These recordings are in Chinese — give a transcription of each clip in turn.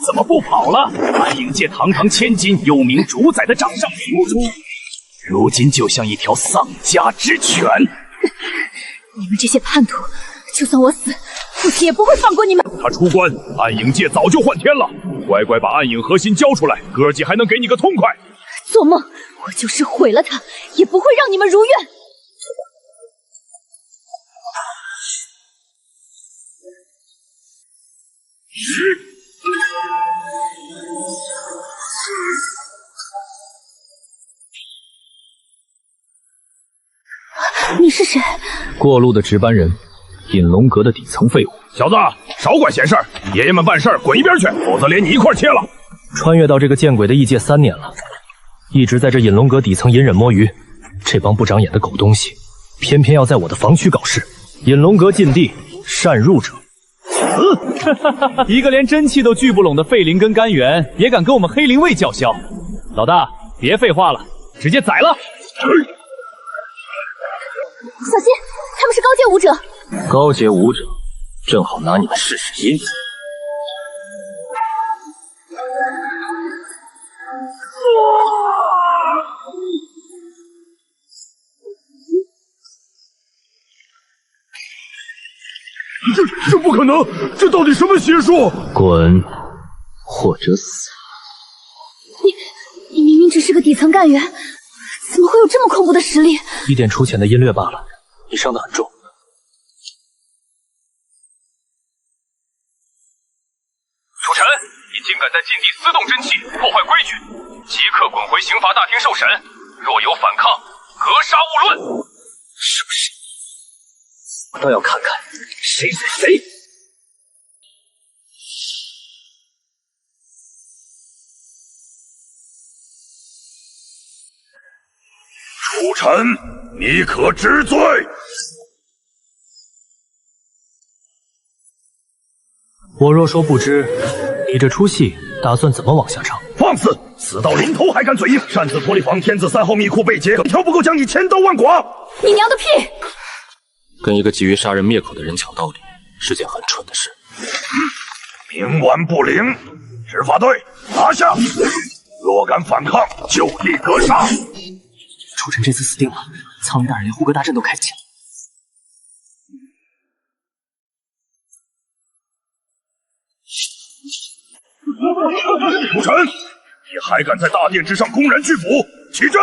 怎么不跑了？暗影界堂堂千金，有名主宰的掌上明珠，如今就像一条丧家之犬。你们这些叛徒，就算我死，父亲也不会放过你们。他出关，暗影界早就换天了。乖乖把暗影核心交出来，哥几还能给你个痛快。做梦！我就是毁了他，也不会让你们如愿。你是谁？过路的值班人，隐龙阁的底层废物。小子，少管闲事儿！爷爷们办事儿滚一边去，否则连你一块切了。穿越到这个见鬼的异界3年了，一直在这隐龙阁底层隐忍摸鱼。这帮不长眼的狗东西，偏偏要在我的防区搞事。隐龙阁禁地，擅入者。一个连真气都聚不拢的废灵跟干员，也敢跟我们黑灵卫叫嚣？老大，别废话了，直接宰了！小心，他们是高阶武者。高阶武者，正好拿你们试试阴。这不可能！这到底什么邪术？滚，或者死！你明明只是个底层干员，怎么会有这么恐怖的实力？一点粗浅的音略罢了，你伤得很重。楚尘，你竟敢在禁地私动真气，破坏规矩，即刻滚回刑罚大厅受审。若有反抗，格杀勿论。是不是？我倒要看看谁是谁。楚尘，你可知罪？我若说不知，你这出戏打算怎么往下唱？放肆！死到临头还敢嘴硬，擅自脱离防天子3号密库被劫，条不够将你千刀万剐！你娘的屁！跟一个急于杀人灭口的人讲道理，是件很蠢的事。冥顽不灵，执法队拿下！若敢反抗，就地格杀！楚尘这次死定了，苍灵大人连护阁大阵都开启了。楚尘，你还敢在大殿之上公然拒捕？起阵！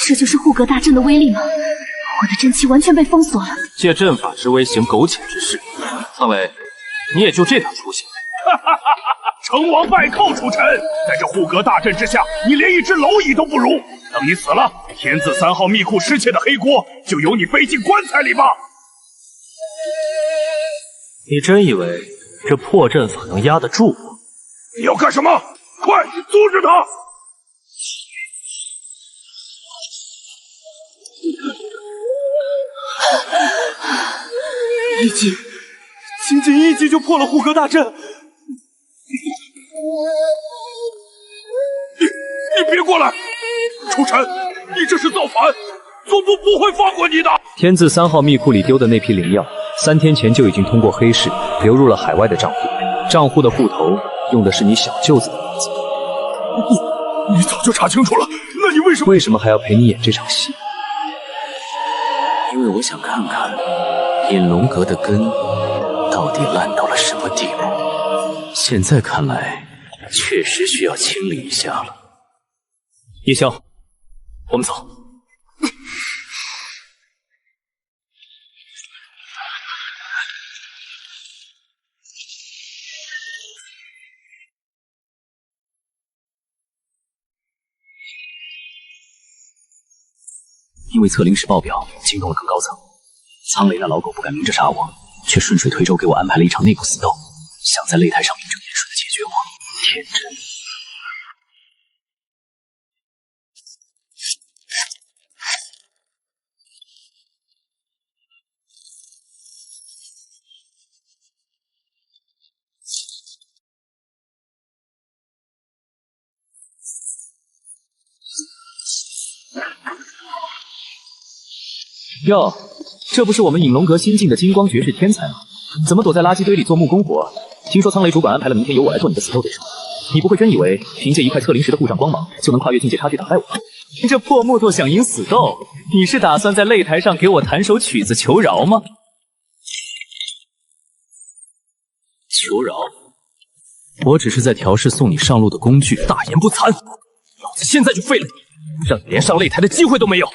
这就是护阁大阵的威力吗？我的真气完全被封锁了。借阵法之威行苟且之事，苍伟，你也就这点出息。成王败寇，楚尘，在这护阁大阵之下，你连一只蝼蚁都不如。等你死了，天子3号密库失窃的黑锅就由你背进棺材里吧。你真以为这破阵法能压得住我？你要干什么？快阻止他！一击，仅仅一击就破了护阁大阵。你别过来！楚尘，你这是造反！总部不会放过你的！天字3号密库里丢的那批灵药，3天前就已经通过黑市流入了海外的账户，账户的户头用的是你小舅子的名字。你早就查清楚了，那你为什么还要陪你演这场戏？因为我想看看隐龙阁的根到底烂到了什么地步。现在看来，确实需要清理一下了。叶萧，我们走。因为测灵石报表惊动了更高层，苍雷那老狗不敢明着杀我，却顺水推舟给我安排了一场内部死斗，想在擂台上名正言顺的解决我。天真。哟，这不是我们隐龙阁新晋的金光绝世天才吗？怎么躲在垃圾堆里做木工活？听说苍雷主管安排了明天由我来做你的死斗对手，你不会真以为凭借一块测灵石的故障光芒就能跨越境界差距打败我？这破木头想赢死斗，你是打算在擂台上给我弹首曲子求饶吗？求饶？我只是在调试送你上路的工具。大言不惭！老子现在就废了你，让你连上擂台的机会都没有！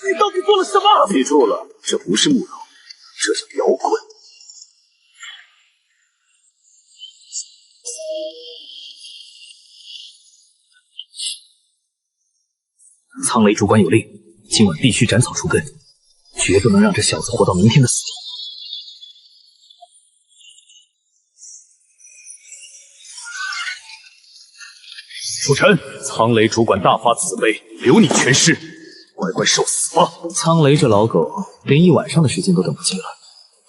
你到底做了什么？记住了，这不是木头，这叫摇滚。苍雷主管有令，今晚必须斩草除根，绝不能让这小子活到明天的死地。楚尘，苍雷主管大发慈悲，留你全尸，乖乖受死吧！苍雷这老狗连一晚上的时间都等不及了，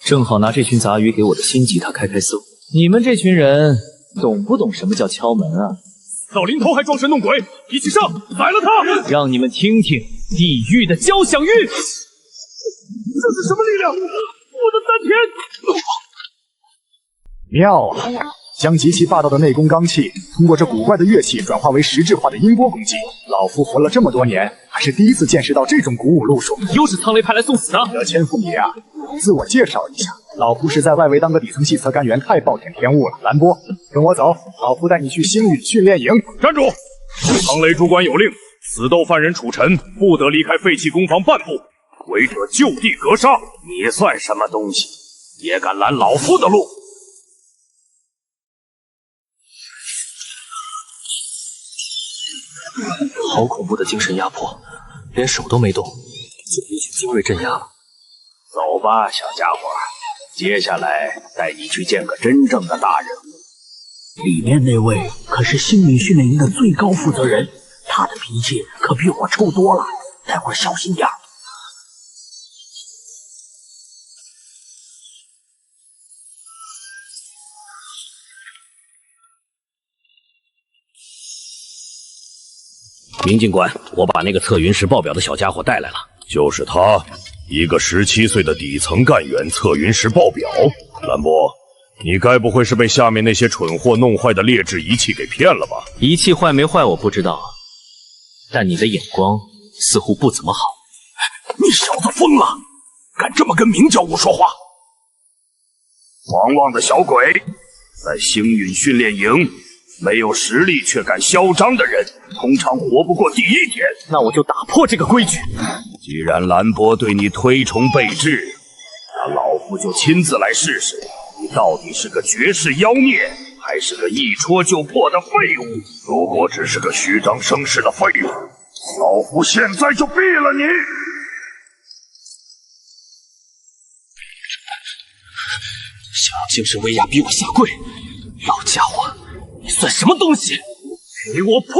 正好拿这群杂鱼给我的新吉他开搜。你们这群人懂不懂什么叫敲门啊？到临头还装神弄鬼，一起上，宰了他！让你们听听地狱的交响乐。这是什么力量？我的丹田！妙啊！将极其霸道的内功罡气，通过这古怪的乐器转化为实质化的音波攻击。老夫活了这么多年，还是第一次见识到这种鼓舞路数。又是苍雷派来送死的。千父爷啊，自我介绍一下，老夫是在外围当个底层细测干员，太暴殄天物了。兰波，跟我走，老夫带你去星陨训练营。站住！苍雷主管有令，死斗犯人楚尘不得离开废弃工坊半步，违者就地格杀。你算什么东西，也敢拦老夫的路？好恐怖的精神压迫，连手都没动，就一曲精锐镇压了。走吧，小家伙，接下来带你去见个真正的大人物。里面那位可是星陨训练营的最高负责人，他的脾气可比我臭多了，待会儿小心点儿。明警官，我把那个测云石报表的小家伙带来了。就是他，一个17岁的底层干员测云石报表。兰波，你该不会是被下面那些蠢货弄坏的劣质仪器给骗了吧？仪器坏没坏我不知道，但你的眼光似乎不怎么好。你小子疯了，敢这么跟明教务说话？狂妄的小鬼，在星陨训练营。没有实力却敢嚣张的人，通常活不过第1天。那我就打破这个规矩。既然兰波对你推崇备至，那老夫就亲自来试试，你到底是个绝世妖孽，还是个一戳就破的废物？如果只是个虚张声势的废物，老夫现在就毙了你！想要精神威压逼我下跪，老家伙！你算什么东西？给我破！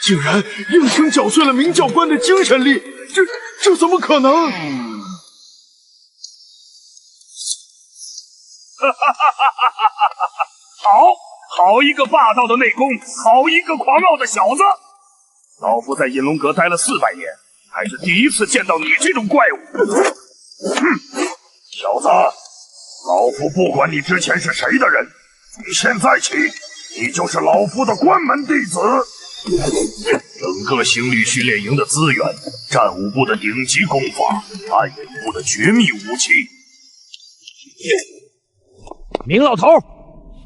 竟然硬生搅碎了明教官的精神力，这怎么可能？哈哈哈哈！好一个霸道的内功，好一个狂傲的小子！老夫在隐龙阁待了400年，还是第一次见到你这种怪物。哼，小子，老夫不管你之前是谁的人，从现在起，你就是老夫的关门弟子。整个星旅训练营的资源，战武部的顶级功法，暗影部的绝密武器。明老头，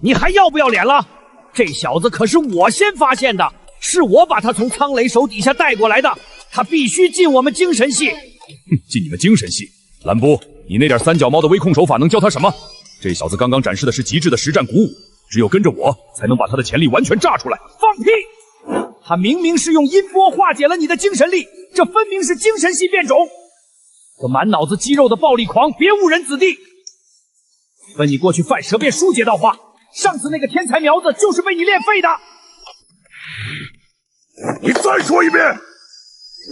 你还要不要脸了？这小子可是我先发现的，是我把他从苍雷手底下带过来的，他必须进我们精神系，进你们精神系。兰波，你那点三脚猫的微控手法能教他什么？这小子刚刚展示的是极致的实战鼓舞，只有跟着我，才能把他的潜力完全炸出来。放屁！他明明是用音波化解了你的精神力，这分明是精神系变种。个满脑子肌肉的暴力狂，别误人子弟。分你过去犯蛇变书接道话，上次那个天才苗子就是被你练废的。你再说一遍，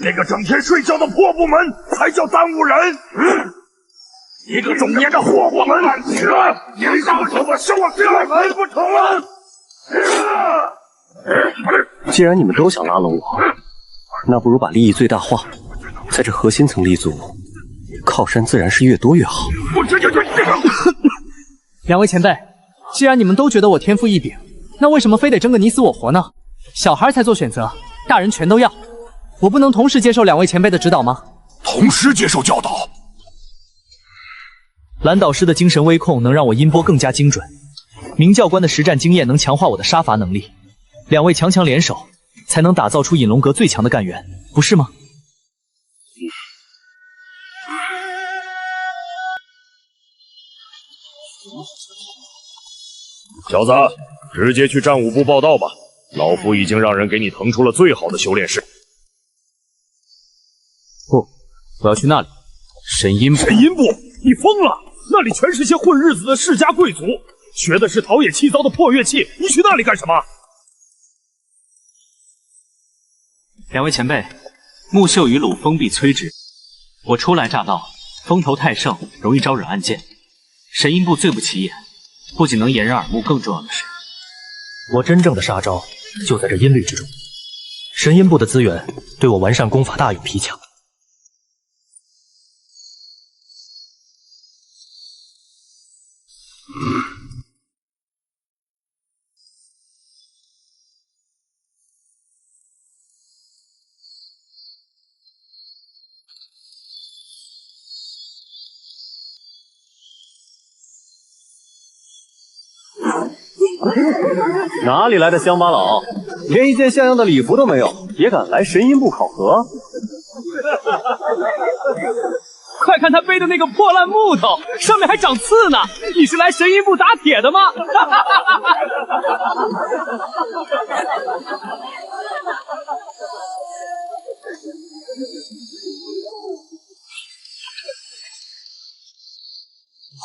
那个整天睡觉的破部门才叫耽误人。一个中年的货部门，你当什么是我这门不成了？既然你们都想拉拢我，那不如把利益最大化，在这核心层立足，靠山自然是越多越好。两位前辈，既然你们都觉得我天赋异禀，那为什么非得争个你死我活呢？小孩才做选择，大人全都要，我不能同时接受两位前辈的指导吗？同时接受教导。蓝导师的精神微控能让我音波更加精准，明教官的实战经验能强化我的杀伐能力，两位强强联手，才能打造出隐龙阁最强的干员，不是吗？小子，直接去战武部报道吧，老夫已经让人给你腾出了最好的修炼室。不，我要去那里。神阴部，神阴部，你疯了！那里全是些混日子的世家贵族，学的是陶冶气糟的破乐器，你去那里干什么？两位前辈，木秀于鲁，风必摧之。我初来乍到，风头太盛，容易招惹暗箭。神阴部最不起眼，不仅能掩人耳目，更重要的是，我真正的杀招就在这音律之中。神阴部的资源对我完善功法大有裨强。哪里来的乡巴佬，连一件像样的礼服都没有，也敢来神阴部考核？快看他背的那个破烂木头，上面还长刺呢！你是来神阴部打铁的吗？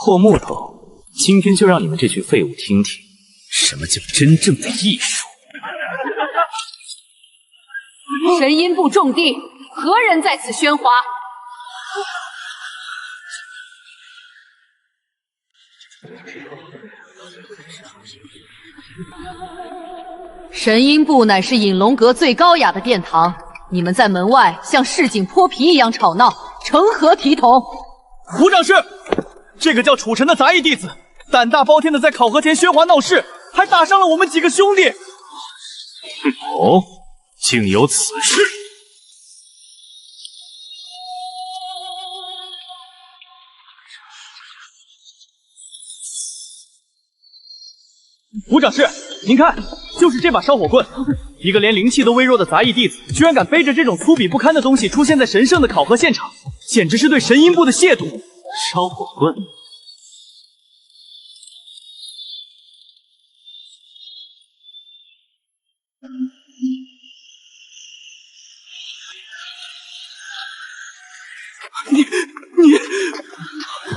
破木头，今天就让你们这群废物听听，什么叫真正的艺术。神阴部重地，何人在此喧哗？神阴部乃是隐龙阁最高雅的殿堂，你们在门外像市井泼皮一样吵闹，成何体统？胡掌事，这个叫楚尘的杂役弟子，胆大包天的在考核前喧哗闹事，还打伤了我们几个兄弟。哦，竟有此事！胡掌事，您看，就是这把烧火棍，一个连灵气都微弱的杂役弟子，居然敢背着这种粗鄙不堪的东西出现在神圣的考核现场，简直是对神阴部的亵渎。烧火棍，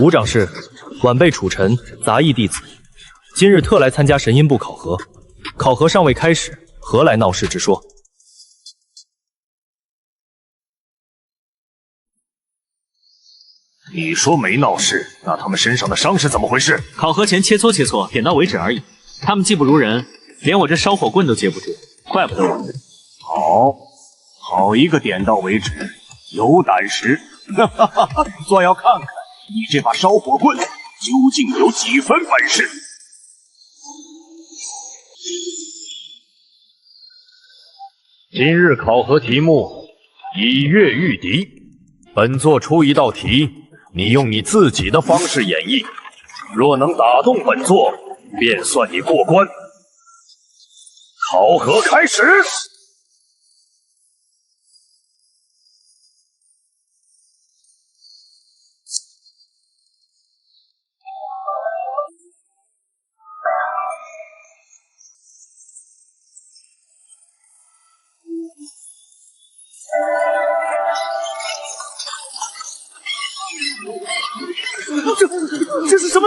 吴掌事，晚辈楚尘，杂役弟子，今日特来参加神阴部考核。考核尚未开始，何来闹事之说？你说没闹事，那他们身上的伤是怎么回事？考核前切磋切磋，点到为止而已。他们技不如人，连我这烧火棍都接不住，怪不得我。好一个点到为止，有胆识！哈哈哈哈！算要看看你这把烧火棍究竟有几分本事。今日考核题目以乐御敌，本作出一道题，你用你自己的方式演绎，若能打动本作，便算你过关。考核开始。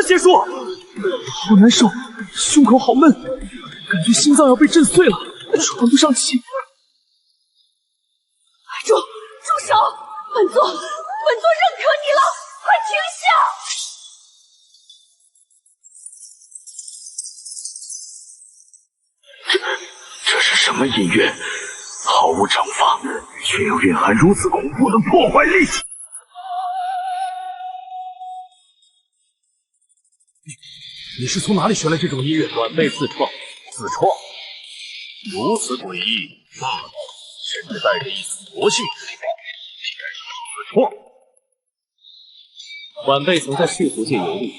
邪说，好难受，胸口好闷，感觉心脏要被震碎了，喘不上气。住手！本座认可你了，快停下！这是什么音乐？毫无惩罚，却又蕴含如此恐怖的破坏力。你是从哪里学来这种音乐？晚辈自创。自创？如此诡异、霸道，甚至带着一丝魔性之力，竟然是自创。晚辈曾在世俗界游历，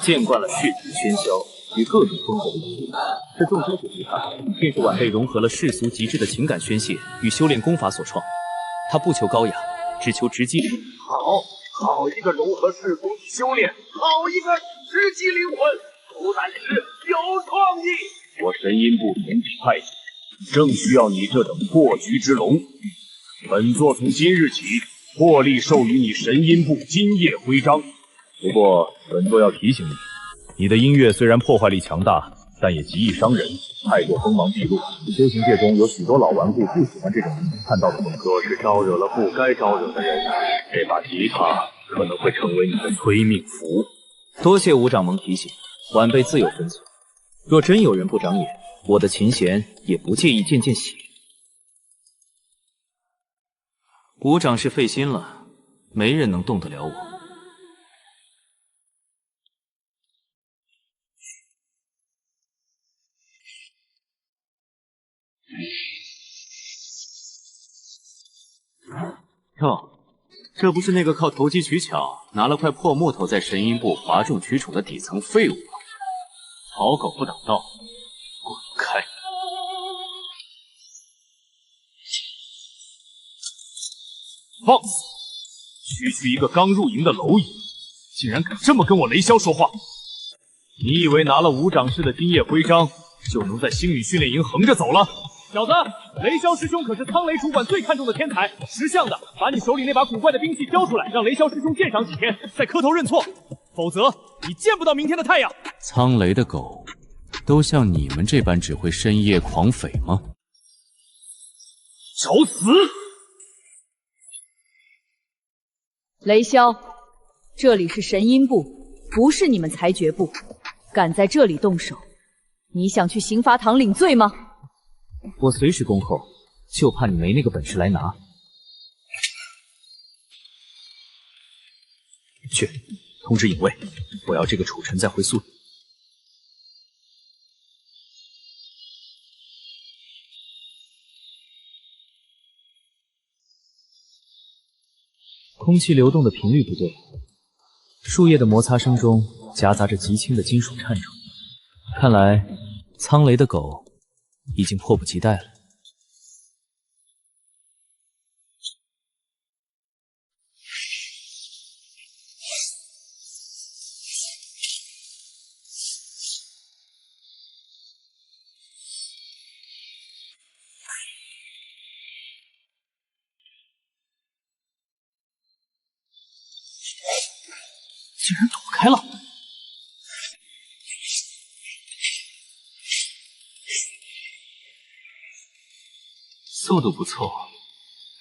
见惯了市井喧嚣与各种风格的音乐，这众生解吉他便是晚辈融合了世俗极致的情感宣泄与修炼功法所创。它不求高雅，只求直击灵魂。好一个融合世俗与修炼，好一个直击灵魂，不但是有创意。我神阴部同体派系，正需要你这等破局之龙。本座从今日起破例授予你神阴部金叶徽章。不过，本座要提醒你，你的音乐虽然破坏力强大，但也极易伤人，太过锋芒毕露。修行界中有许多老顽固不喜欢这种离经叛道的风格，若是招惹了不该招惹的人，这把吉他可能会成为你的催命符。多谢吴掌门提醒，晚辈自有分寸。若真有人不长眼，我的琴弦也不介意见血。吴掌是费心了，没人能动得了我。哟，这不是那个靠投机取巧拿了块破木头在神阴部哗众取宠的底层废物吗？好狗不挡道，滚开！放肆！区一个刚入营的蝼蚁，竟然敢这么跟我雷霄说话！你以为拿了吴掌事的金叶徽章，就能在星宇训练营横着走了？小子，雷霄师兄可是苍雷主管最看重的天才，识相的把你手里那把古怪的兵器交出来，让雷霄师兄鉴赏几天，再磕头认错，否则你见不到明天的太阳。苍雷的狗，都像你们这般只会深夜狂吠吗？找死！雷霄，这里是神阴部，不是你们裁决部，敢在这里动手，你想去刑罚堂领罪吗？我随时恭候，就怕你没那个本事来拿。去，通知影卫，我要这个楚尘再回宿。空气流动的频率不对，树叶的摩擦声中夹杂着极轻的金属颤抖。看来苍雷的狗已经迫不及待了。竟然躲开了！速度不错，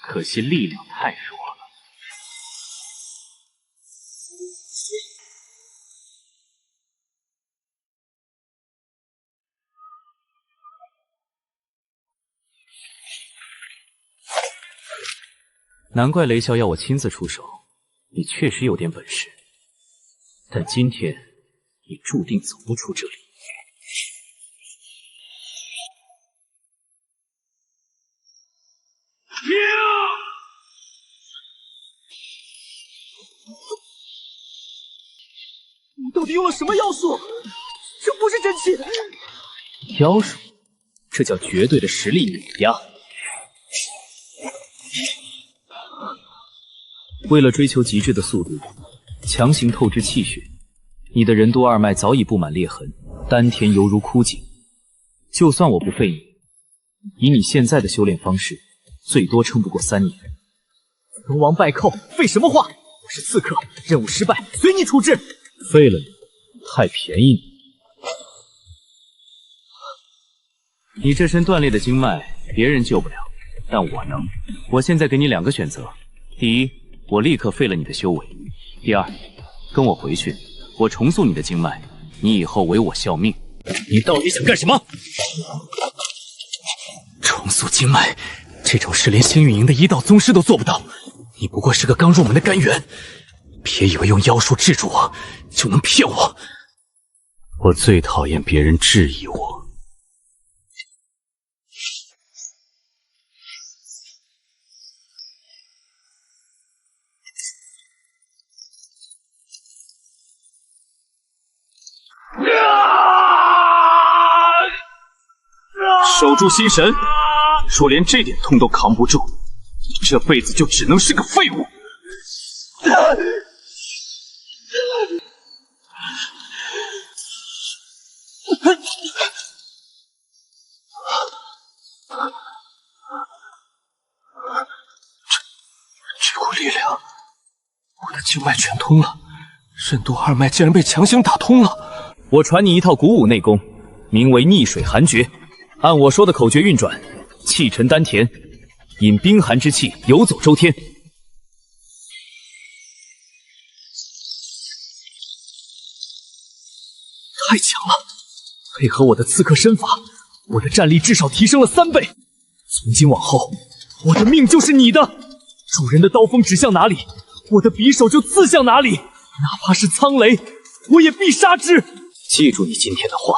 可惜力量太弱了。难怪雷霄要我亲自出手，你确实有点本事。但今天你注定走不出这里。你到底用了什么妖术？这不是真气！妖术，这叫绝对的实力碾压。为了追求极致的速度，强行透支气血，你的任督二脉早已布满裂痕，丹田犹如枯井。就算我不废你，以你现在的修炼方式，最多撑不过3年。龙王败寇，废什么话？我是刺客，任务失败，随你处置。废了你，太便宜你。你这身断裂的经脉，别人救不了，但我能。我现在给你2个选择：第一，我立刻废了你的修为；第二，跟我回去，我重塑你的经脉，你以后为我效命。你到底想干什么？重塑经脉，这种事连星运营的1道宗师都做不到，你不过是个刚入门的干员，别以为用妖术制住我就能骗我。我最讨厌别人质疑我。守住心神，若连这点痛都扛不住，你这辈子就只能是个废物。这股力量，我的经脉全通了，任督二脉竟然被强行打通了。我传你一套古武内功，名为逆水寒诀。按我说的口诀运转，气沉丹田，引冰寒之气游走周天。太强了！配合我的刺客身法，我的战力至少提升了3倍。从今往后，我的命就是你的。主人的刀锋指向哪里，我的匕首就刺向哪里，哪怕是苍雷，我也必杀之。记住你今天的话。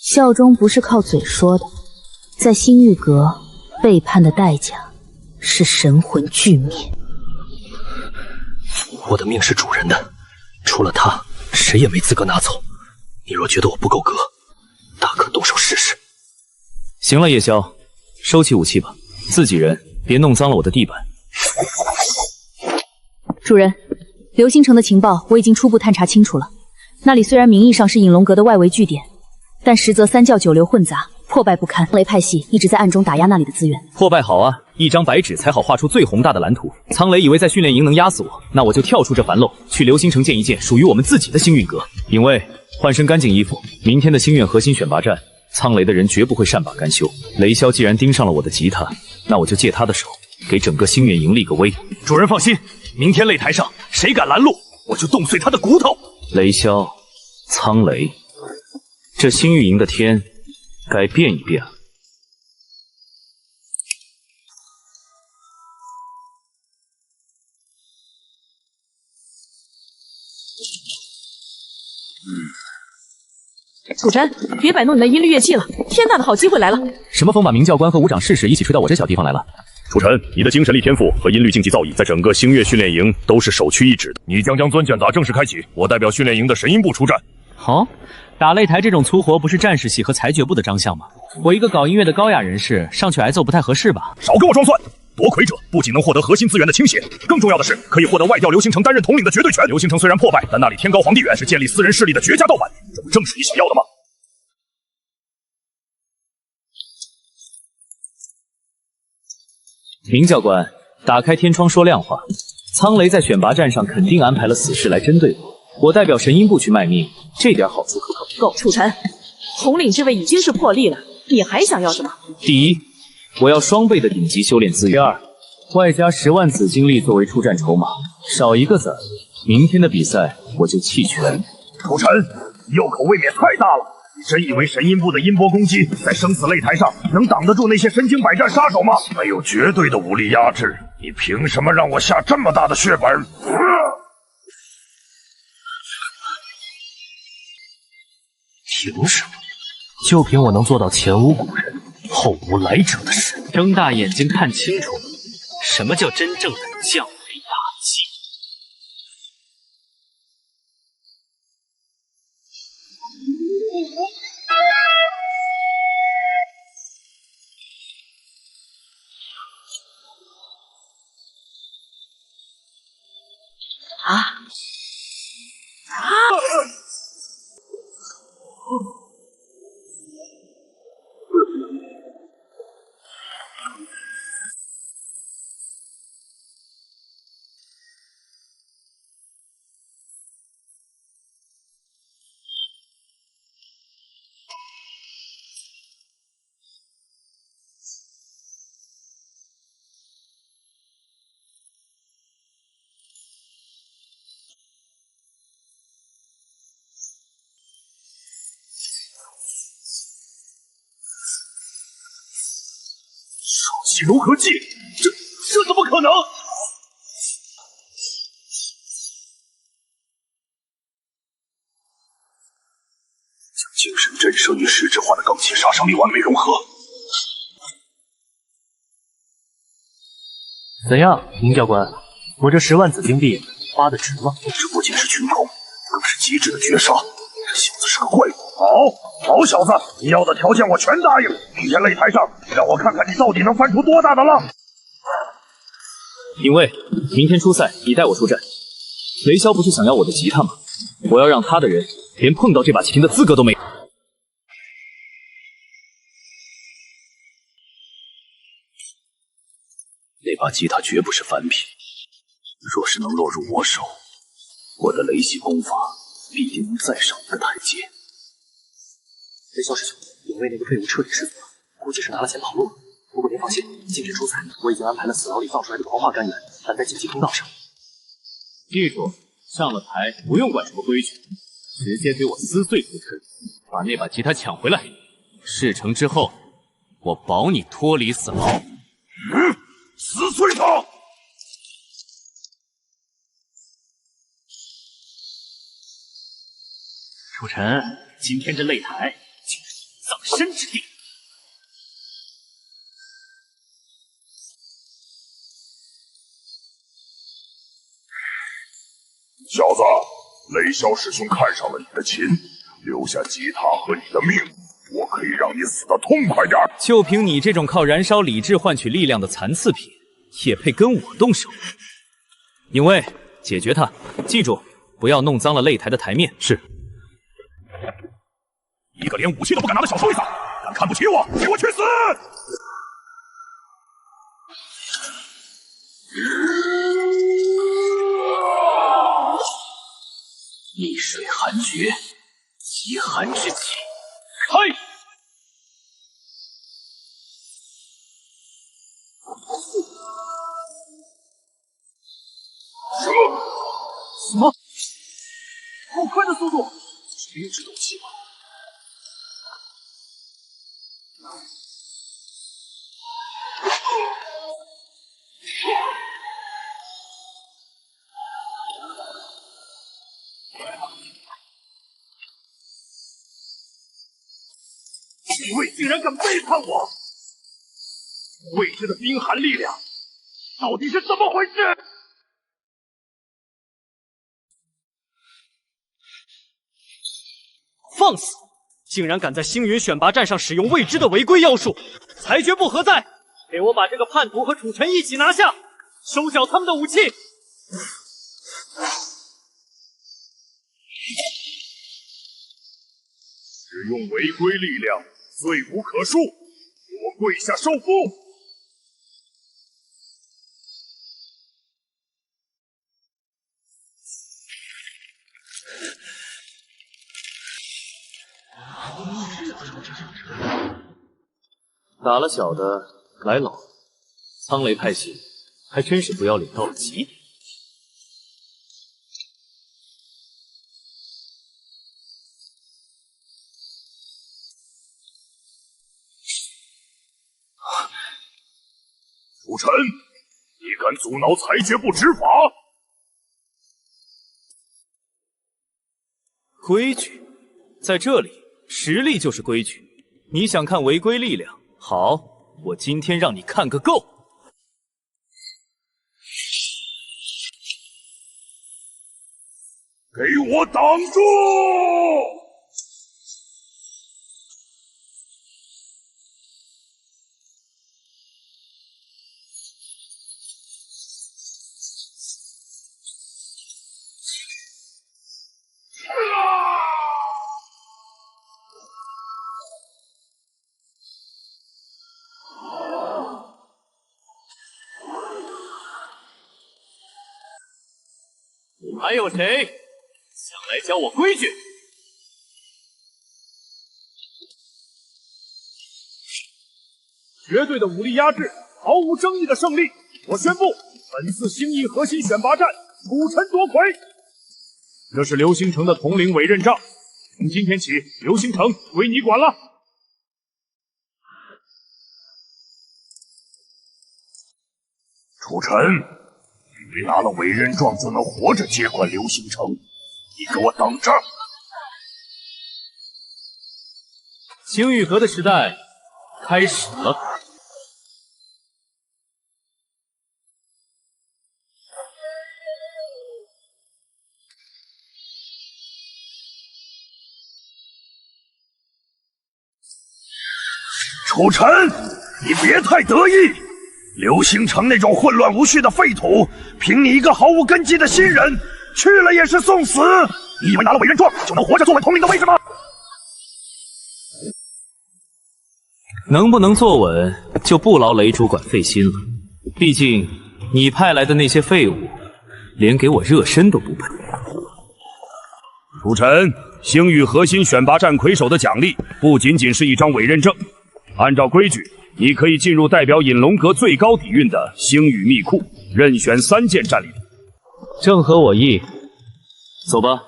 效忠不是靠嘴说的，在星域阁，背叛的代价是神魂俱灭。我的命是主人的，除了他，谁也没资格拿走。你若觉得我不够格，大可动手试试。行了，叶宵，收起武器吧，自己人，别弄脏了我的地板。主人，流星城的情报我已经初步探查清楚了。那里虽然名义上是隐龙阁的外围据点，但实则三教九流混杂，破败不堪。雷派系一直在暗中打压那里的资源。破败好啊，一张白纸才好画出最宏大的蓝图。苍雷以为在训练营能压死我，那我就跳出这樊笼，去流星城建一件属于我们自己的星运阁。影卫，换身干净衣服，明天的星院核心选拔战，苍雷的人绝不会善罢甘休。雷霄既然盯上了我的吉他，那我就借他的手，给整个星院营立个威。主人放心，明天擂台上谁敢拦路，我就冻碎他的骨头。雷霄，苍雷，这星域营的天该变一变了。楚晨，别摆弄你的音律乐器了，天大的好机会来了！什么风把明教官和武长试试一起吹到我这小地方来了？楚晨，你的精神力天赋和音律竞技造诣，在整个星月训练营都是首屈一指的。你将钻剑法正式开启，我代表训练营的神音部出战。好，打擂台这种粗活，不是战士系和裁决部的张相吗？我一个搞音乐的高雅人士，上去挨揍不太合适吧？少跟我装蒜！夺魁者不仅能获得核心资源的倾斜，更重要的是可以获得外调流星城担任统领的绝对权。流星城虽然破败，但那里天高皇帝远，是建立私人势力的绝佳盗版。这不正是你想要的吗？明教官，打开天窗说亮话。苍雷在选拔战上肯定安排了死士来针对我，我代表神音部去卖命，这点好处可靠。够，楚晨，统领之位已经是破例了，你还想要什么？第一，我要双倍的顶级修炼资源；第二，外加10万紫金力作为出战筹码，少一个子，明天的比赛我就弃权。楚晨，右口未免太大了。你真以为神音部的音波攻击在生死擂台上能挡得住那些身经百战杀手吗？没有绝对的武力压制，你凭什么让我下这么大的血本？凭什么？就凭我能做到前无古人后无来者的事。睁大眼睛看清楚，什么叫真正的降维打击？啊！系融合技，这怎么可能？将精神震慑与实质化的罡气杀伤力完美融合。怎样，宁教官？我这10万紫金币花的值吗？这不仅是群攻，更是极致的绝杀。这小子是个怪物。好小子，你要的条件我全答应。明天擂台上，让我看看你到底能翻出多大的浪。影卫，明天出赛，你带我出战。雷霄不是想要我的吉他吗？我要让他的人连碰到这把琴的资格都没有。那把吉他绝不是凡品，若是能落入我手，我的雷系功法必定能再上一个台阶。雷霄师兄，影卫那个废物彻底失足了，估计是拿了钱跑路了。不过您放心，今天出赛，我已经安排了死牢里放出来的狂化干员拦在晋级通道上。记住，上了台不用管什么规矩，直接给我撕碎屠城，把那把吉他抢回来。事成之后，我保你脱离死牢。撕碎他！楚尘，今天这擂台竟是你葬身之地。小子，雷霄师兄看上了你的琴，留下吉他和你的命，我可以让你死得痛快点。就凭你这种靠燃烧理智换取力量的残次品，也配跟我动手？影卫，解决他！记住，不要弄脏了擂台的台面。是。一个连武器都不敢拿的小兔子，敢看不起我，给我去死！逆水寒诀，极寒之气，开！什么？好快的速度！是冰之斗气吗？你卫竟然敢背叛我！未知的冰寒力量，到底是怎么回事？放肆！竟然敢在星云选拔战上使用未知的违规妖术！裁决部何在？给我把这个叛徒和楚尘一起拿下，收缴他们的武器！使用违规力量，罪无可恕，我跪下受缚。打了小的，来老的，苍雷派系还真是不要脸到了极点。楚尘，你敢阻挠裁决部执法？规矩，在这里，实力就是规矩。你想看违规力量？好，我今天让你看个够！给我挡住！还有谁想来教我规矩？绝对的武力压制，毫无争议的胜利！我宣布，本次星翼核心选拔战，楚尘夺魁。这是流星城的统领委任状，从今天起，流星城归你管了。楚尘，以为拿了委任状就能活着接管流星城？你给我等着！星玉阁的时代开始了。楚尘，你别太得意。流星城那种混乱无序的废土，凭你一个毫无根基的新人，去了也是送死。你以为拿了委任状就能活着坐稳统领的位置吗？能不能坐稳，就不劳雷主管费心了。毕竟你派来的那些废物，连给我热身都不配。楚尘，星域核心选拔战魁首的奖励不仅仅是一张委任证，按照规矩，你可以进入代表隐龙阁最高底蕴的星域密库，任选3件战利品。正合我意。走吧，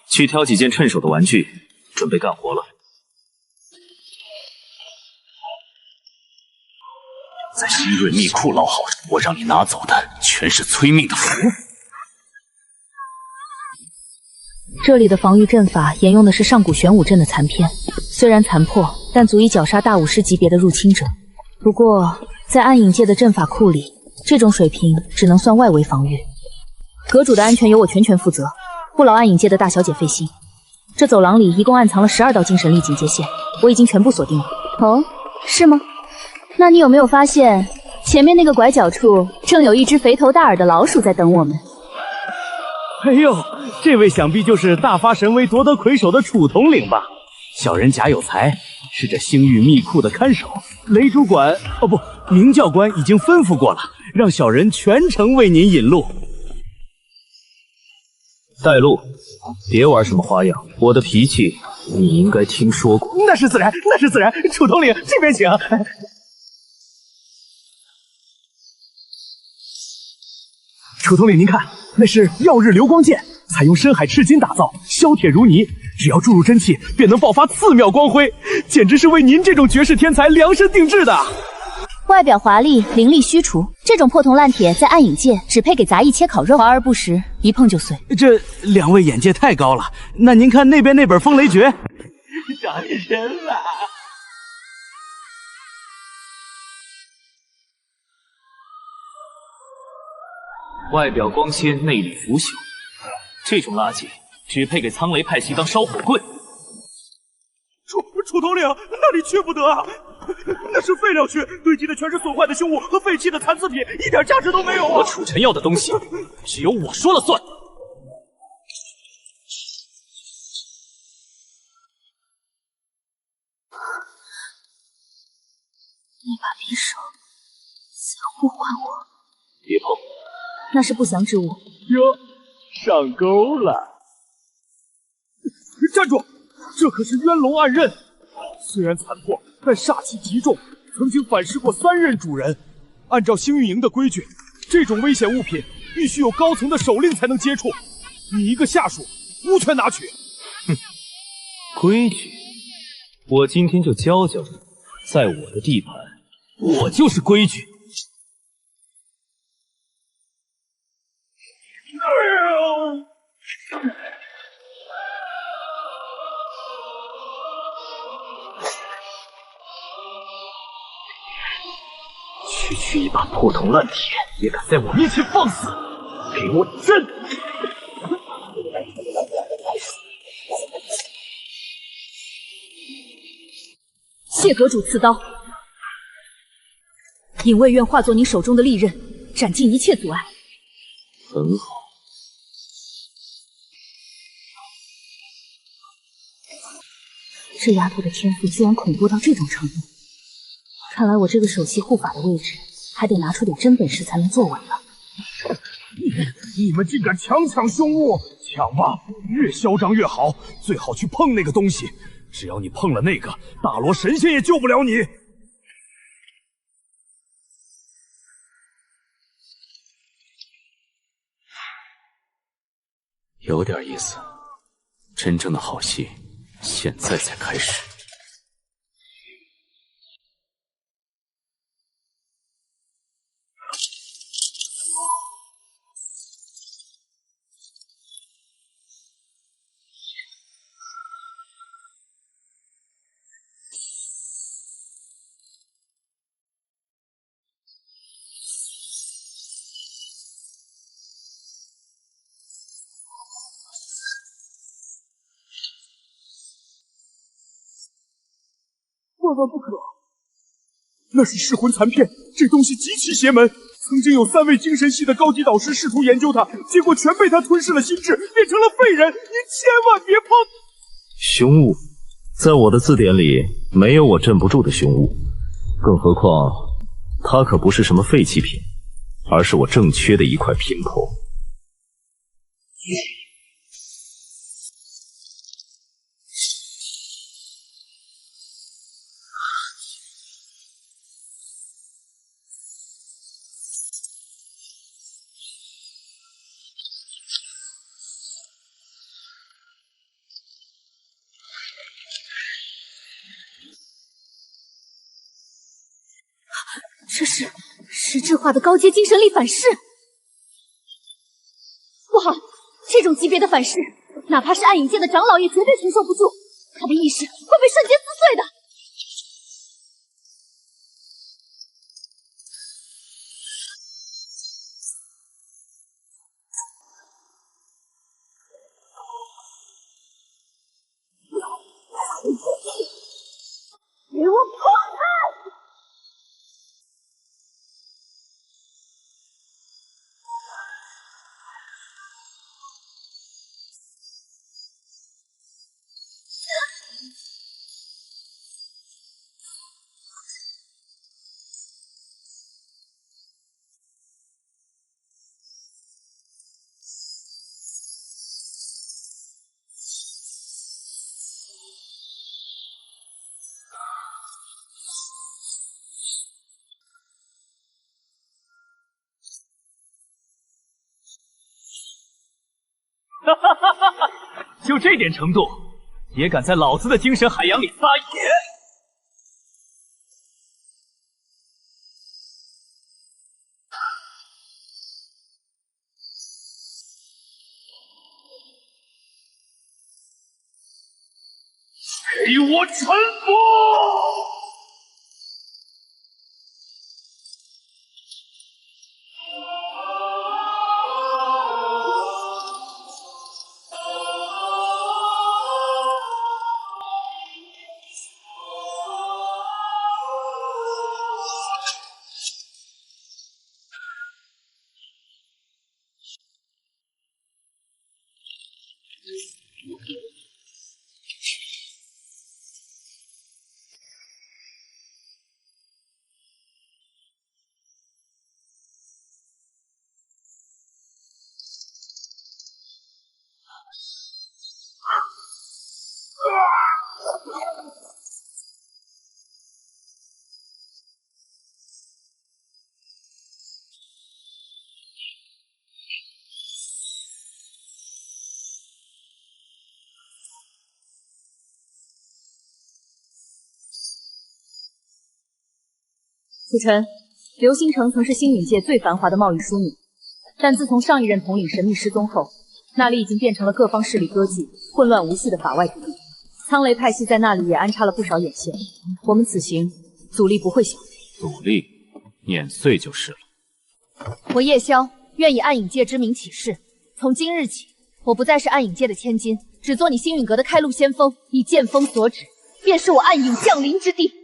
去挑几件趁手的玩具，准备干活了。在新锐密库捞好，我让你拿走的全是催命的符。这里的防御阵法沿用的是上古玄武阵的残篇，虽然残破，但足以绞杀大武师级别的入侵者。不过，在暗影界的阵法库里，这种水平只能算外围防御。阁主的安全由我全权负责，不劳暗影界的大小姐费心。这走廊里一共暗藏了12道精神力警戒线，我已经全部锁定了。哦，是吗？那你有没有发现，前面那个拐角处正有一只肥头大耳的老鼠在等我们？哎呦，这位想必就是大发神威夺得魁首的楚统领吧？小人贾有才，是这星域密库的看守。雷主管，哦不，明教官已经吩咐过了，让小人全程为您引路。带路，别玩什么花样。我的脾气你应该听说过。那是自然，那是自然。楚统领，这边请。楚统领，您看，那是耀日流光剑，采用深海赤金打造，削铁如泥，只要注入真气，便能爆发刺妙光辉，简直是为您这种绝世天才量身定制的。外表华丽，灵力虚除，这种破铜烂铁在暗影界只配给杂役切烤肉，华而不实，一碰就碎。这2位眼界太高了，那您看那边那本风雷诀，长人了。外表光鲜，内里腐朽，这种垃圾只配给苍雷派系当烧火棍。楚统领，那里去不得啊！那是废料区，堆积的全是损坏的凶物和废弃的残次品，一点价值都没有啊！我楚尘要的东西，只有我说了算。那把匕首在呼唤我，别碰。那是不祥之物。哟，上钩了！站住！这可是渊龙暗刃，虽然残破，但煞气极重，曾经反噬过3任主人。按照星运营的规矩，这种危险物品必须有高层的手令才能接触，你一个下属无权拿取。哼，规矩，我今天就教教你，在我的地盘，我就是规矩。区区一把破铜烂铁，也敢在我面前放肆，给我震！谢阁主赐刀，隐卫愿化作你手中的利刃，斩尽一切阻碍。很好。这丫头的天赋居然恐怖到这种程度，看来我这个首席护法的位置还得拿出点真本事才能坐稳了。你们竟敢强抢凶物！抢吧，越嚣张越好，最好去碰那个东西。只要你碰了那个，大罗神仙也救不了你。有点意思，真正的好戏现在才开始。万万不可！那是噬魂残片，这东西极其邪门。曾经有3位精神系的高级导师试图研究它，结果全被它吞噬了心智，变成了废人。您千万别碰！凶物，在我的字典里没有我镇不住的凶物，更何况它可不是什么废弃品，而是我正缺的一块拼图。这是实质化的高阶精神力反噬，不好！这种级别的反噬，哪怕是暗影界的长老也绝对承受不住，他的意识会被瞬间撕碎的。给我破开！哈哈哈哈哈！就这点程度，也敢在老子的精神海洋里撒野？给我臣服！子晨，刘星城曾是星陨界最繁华的贸易枢纽，但自从上一任统领神秘失踪后，那里已经变成了各方势力割据、混乱无序的法外之地。苍雷派系在那里也安插了不少眼线，我们此行阻力不会小。阻力碾碎就是了。我叶萧愿以暗影界之名起誓，从今日起，我不再是暗影界的千金，只做你星陨阁的开路先锋。你剑锋所指，便是我暗影降临之地。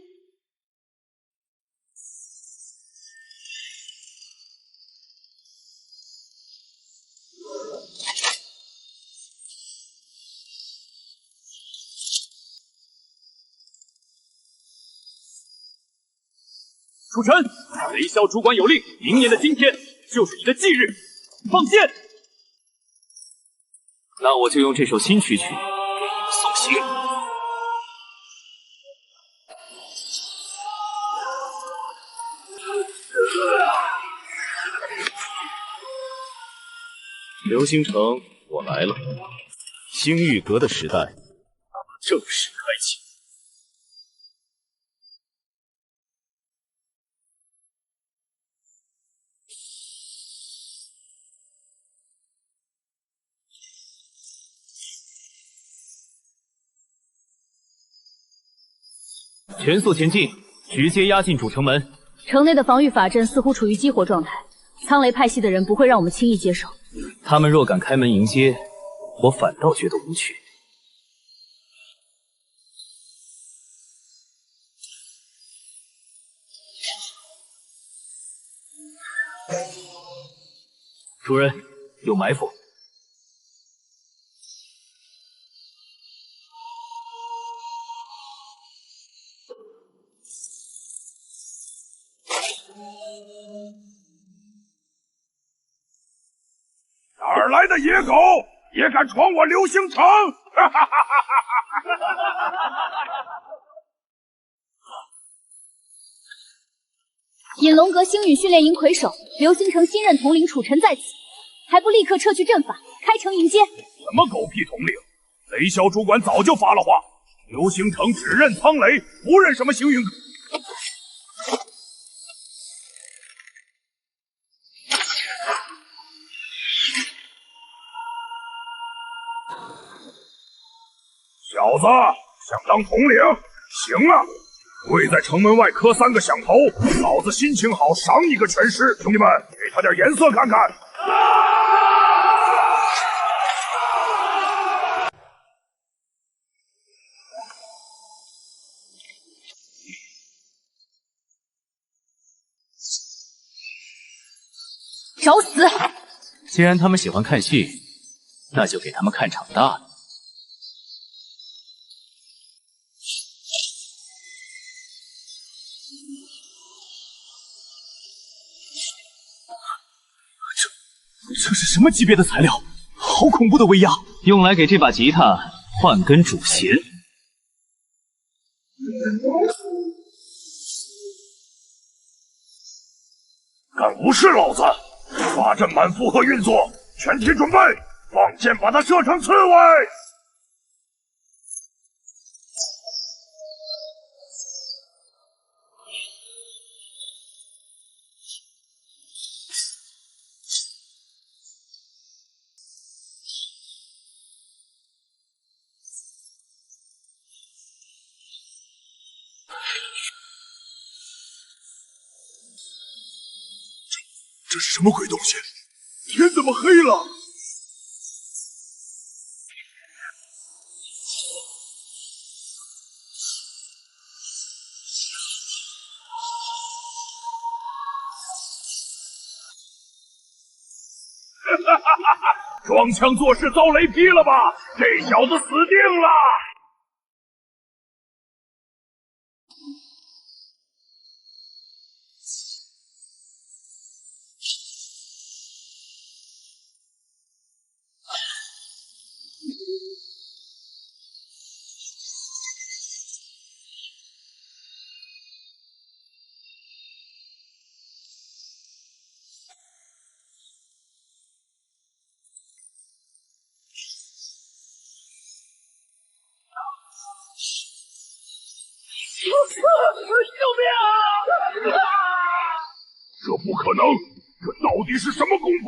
楚尘，雷萧主管有令，明年的今天就是你的忌日，放箭！那我就用这首新曲给你们送行。刘星城，我来了。星域阁的时代正式开启。全速前进，直接压进主城门。城内的防御法阵似乎处于激活状态，苍雷派系的人不会让我们轻易接手。他们若敢开门迎接，我反倒觉得无趣。主人，有埋伏。哪儿来的野狗，也敢闯我流星城！隐龙阁星陨训练营魁首，流星城新任统领楚尘在此，还不立刻撤去阵法，开城迎接？什么狗屁统领！雷霄主管早就发了话，流星城只认苍雷，不认什么星陨。小子想当统领？行啊！跪在城门外磕3个响头，老子心情好，赏你个全尸！兄弟们，给他点颜色看看！找死！既然他们喜欢看戏，那就给他们看场大的。这是什么级别的材料？好恐怖的威压！用来给这把吉他换根主弦。敢无视老子！法阵满负荷运作，全体准备，放箭把他射成刺猬！这是什么鬼东西？天怎么黑了？哈哈哈哈！装腔作势遭雷劈了吧？这小子死定了！救命啊！这不可能！这到底是什么功法？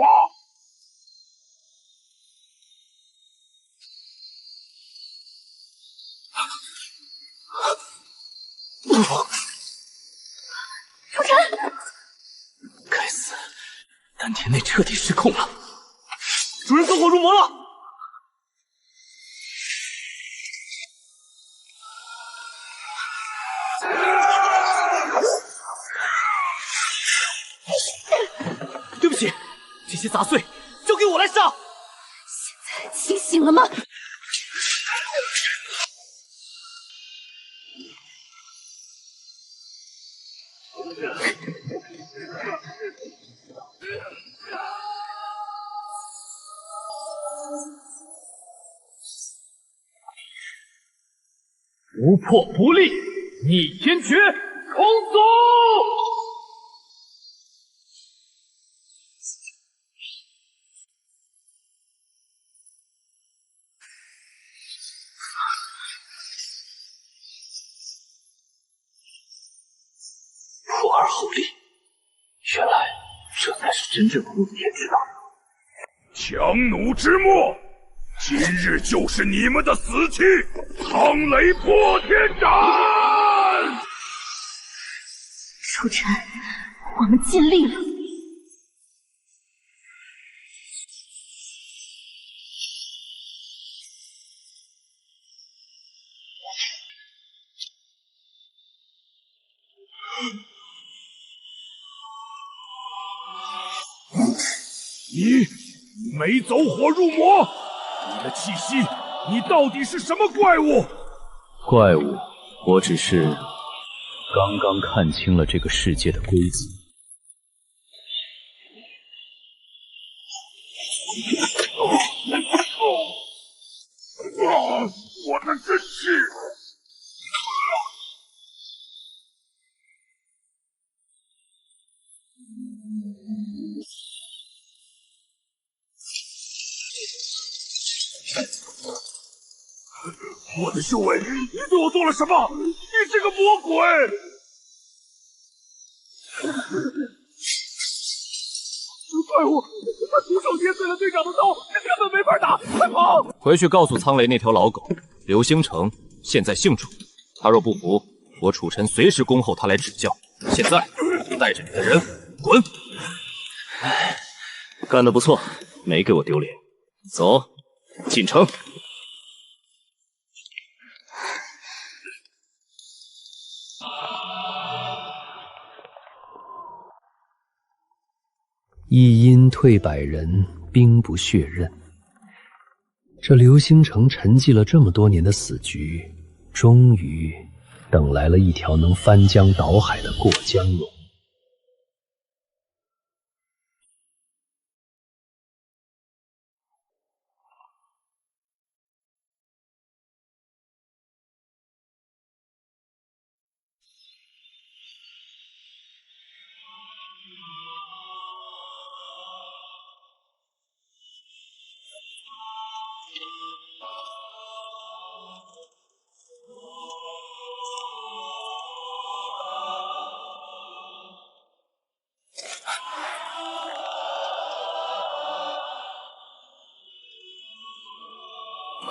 楚尘，该死，丹田内彻底失控了。主人走火入魔了！对不起，这些杂碎交给我来杀。现在清醒了吗？无破不立，逆天诀，空走！破而后立，原来这才是真正的逆天之道。强弩之末，今日就是你们的死期！苍雷破天斩！楚尘，我们尽力了。你没走火入魔，你的气息，你到底是什么怪物？怪物，我只是刚刚看清了这个世界的规则。我的真气！我的修为，你对我做了什么？你这个魔鬼！怪物，他徒手捏碎了队长的刀，根本没法打，快跑！回去告诉苍雷那条老狗，刘星城现在姓楚，他若不服，我楚尘随时恭候他来指教。现在带着你的人滚！干得不错，没给我丢脸。走，进城。一阴退百人，兵不血刃。这刘星城沉寂了这么多年的死局，终于等来了一条能翻江倒海的过江龙。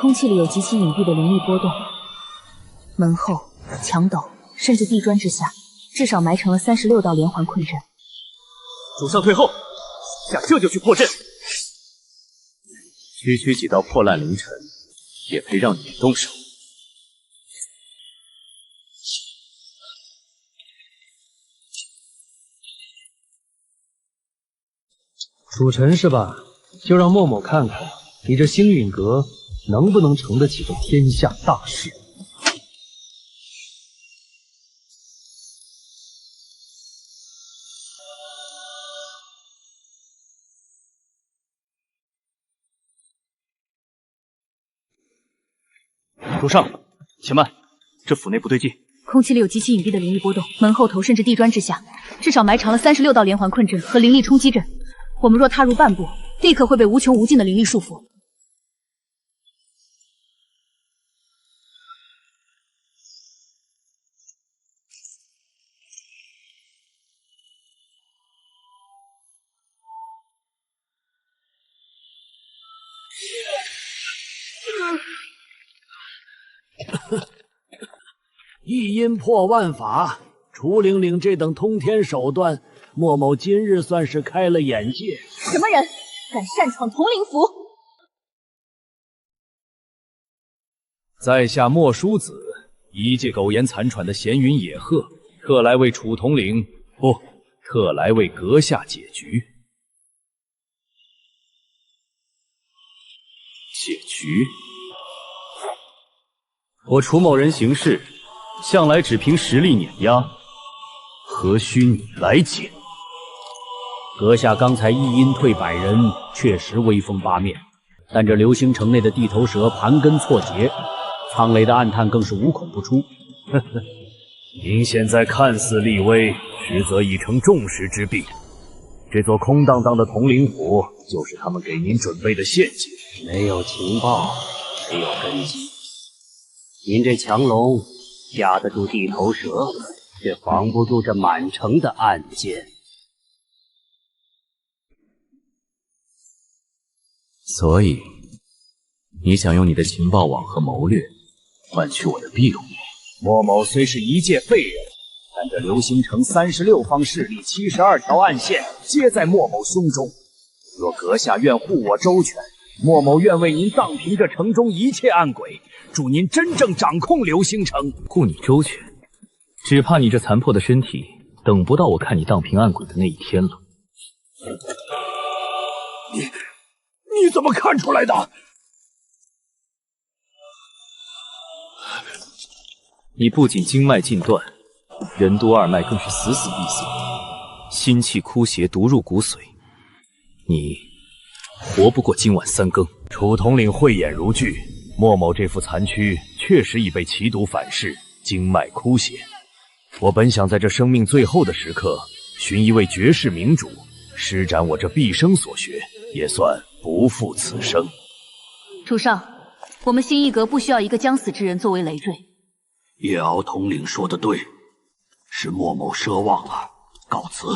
空气里有极其隐蔽的灵力波动，门后、墙斗，甚至地砖之下，至少埋成了36道连环困阵。主上退后，下这就去破阵。区几道破烂凌晨，也配让你们动手？楚尘是吧？就让默默看看你这星陨阁能不能承得起这天下大事。主上，且慢，这府内不对劲。空气里有极其隐蔽的灵力波动，门后头甚至地砖之下，至少埋藏了36道连环困阵和灵力冲击阵。我们若踏入半步，立刻会被无穷无尽的灵力束缚。一阴破万法，楚玲玲这等通天手段，莫某今日算是开了眼界。什么人敢擅闯统领府？在下莫叔子，一介苟延残喘的闲云野鹤，特来为楚统领，不，特来为阁下解局。解局？我楚某人行事，向来只凭实力碾压，何须你来解？阁下刚才一阴退百人，确实威风八面，但这流星城内的地头蛇盘根错节，苍雷的暗探更是无孔不出。呵呵，您现在看似立威，实则已成众矢之的。这座空荡荡的统领府，就是他们给您准备的陷阱。没有情报，没有根基。您这强龙架得住地头蛇，却防不住这满城的暗箭。所以，你想用你的情报网和谋略换取我的庇护？莫某虽是一介废人，但这流星城36方势力72条暗线，皆在莫某胸中。若阁下愿护我周全，莫某愿为您荡平这城中一切暗鬼，助您真正掌控流星城。护你周全，只怕你这残破的身体，等不到我看你荡平暗鬼的那一天了。你怎么看出来的？你不仅经脉尽断，任督二脉更是死死闭塞，心气枯竭，毒入骨髓，你活不过今晚3更。楚统领慧眼如炬，莫某这副残躯确实已被奇毒反噬，经脉枯竭。我本想在这生命最后的时刻，寻一位绝世明主，施展我这毕生所学，也算不负此生。主上，我们新一阁不需要一个将死之人作为累赘。叶敖统领说的对，是莫某奢望了，告辞。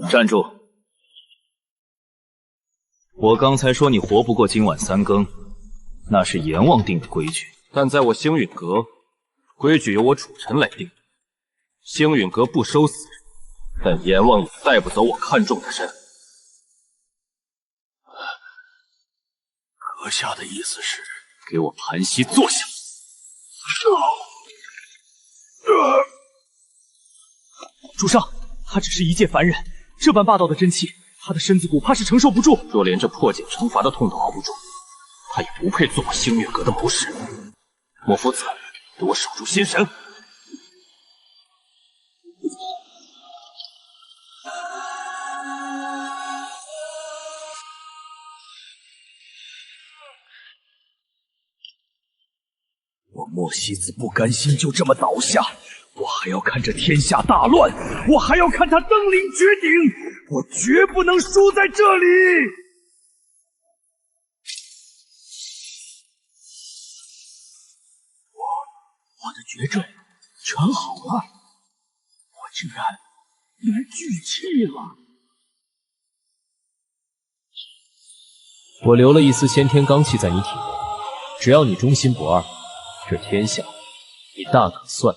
站住！我刚才说你活不过今晚3更，那是阎王定的规矩，但在我星陨阁，规矩由我主臣来定。星陨阁不收死人，但阎王也带不走我看中的人。阁下的意思是？给我盘膝坐下！主上，他只是一介凡人，这般霸道的真气，他的身子骨怕是承受不住。若连这破茧惩罚的痛都熬不住，他也不配做我星月阁的谋士。莫夫子，给我守住心神！我莫西子不甘心就这么倒下，我还要看这天下大乱，我还要看他登临绝顶，我绝不能输在这里！我的绝症全好了，我竟然能聚气了。我留了一丝先天罡气在你体内，只要你忠心不二，这天下你大可算。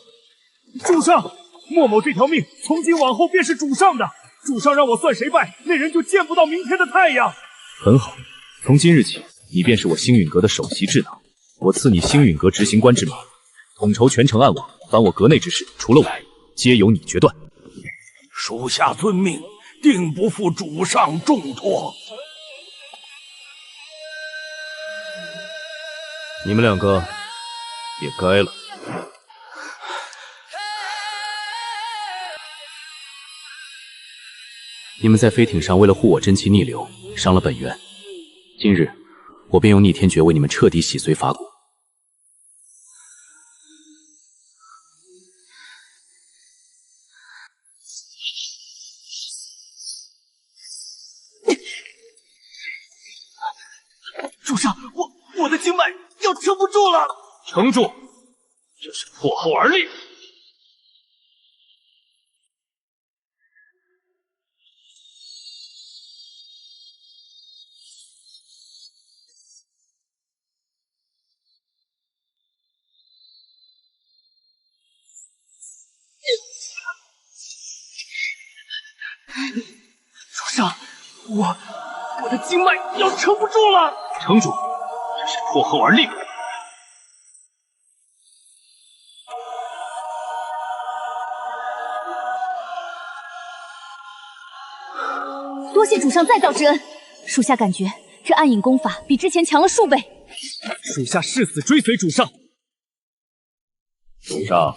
主上，莫某这条命从今往后便是主上的，主上让我算谁败，那人就见不到明天的太阳。很好，从今日起，你便是我星陨阁的首席智囊，我赐你星陨阁执行官之名，统筹全城暗网，凡我阁内之事，除了我，皆由你决断。属下遵命，定不负主上重托。你们两个也该了。你们在飞艇上为了护我真气逆流，伤了本源。今日我便用逆天诀为你们彻底洗髓伐骨。主上，我的经脉要撑不住了。撑住！这是破后而立。主上，我的经脉要撑不住了。撑住！这是破后而立。多谢主上再造之恩，属下感觉这暗影功法比之前强了数倍。属下誓死追随主上。主上，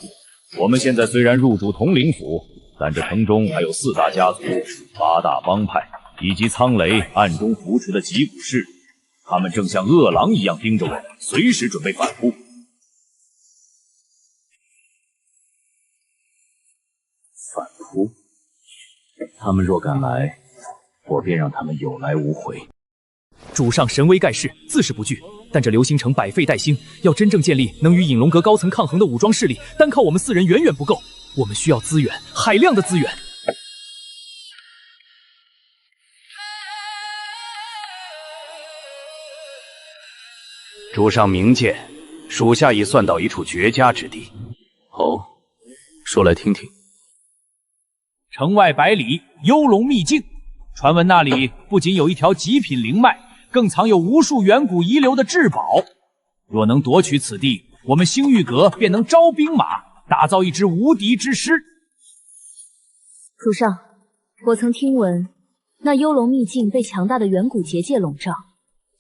我们现在虽然入主统领府，但这城中还有4大家族、8大帮派，以及苍雷暗中扶持的几股势力，他们正像饿狼一样盯着我们，随时准备反扑。反扑？他们若敢来，我便让他们有来无回。主上神威盖世，自是不惧。但这流星城百废待兴，要真正建立能与隐龙阁高层抗衡的武装势力，单靠我们4人远远不够。我们需要资源，海量的资源。主上明鉴，属下已算到一处绝佳之地。哦，说来听听。城外100里，幽龙秘境。传闻那里不仅有一条极品灵脉，更藏有无数远古遗留的至宝。若能夺取此地，我们星域阁便能招兵马，打造一支无敌之师。主上，我曾听闻那幽龙秘境被强大的远古结界笼罩，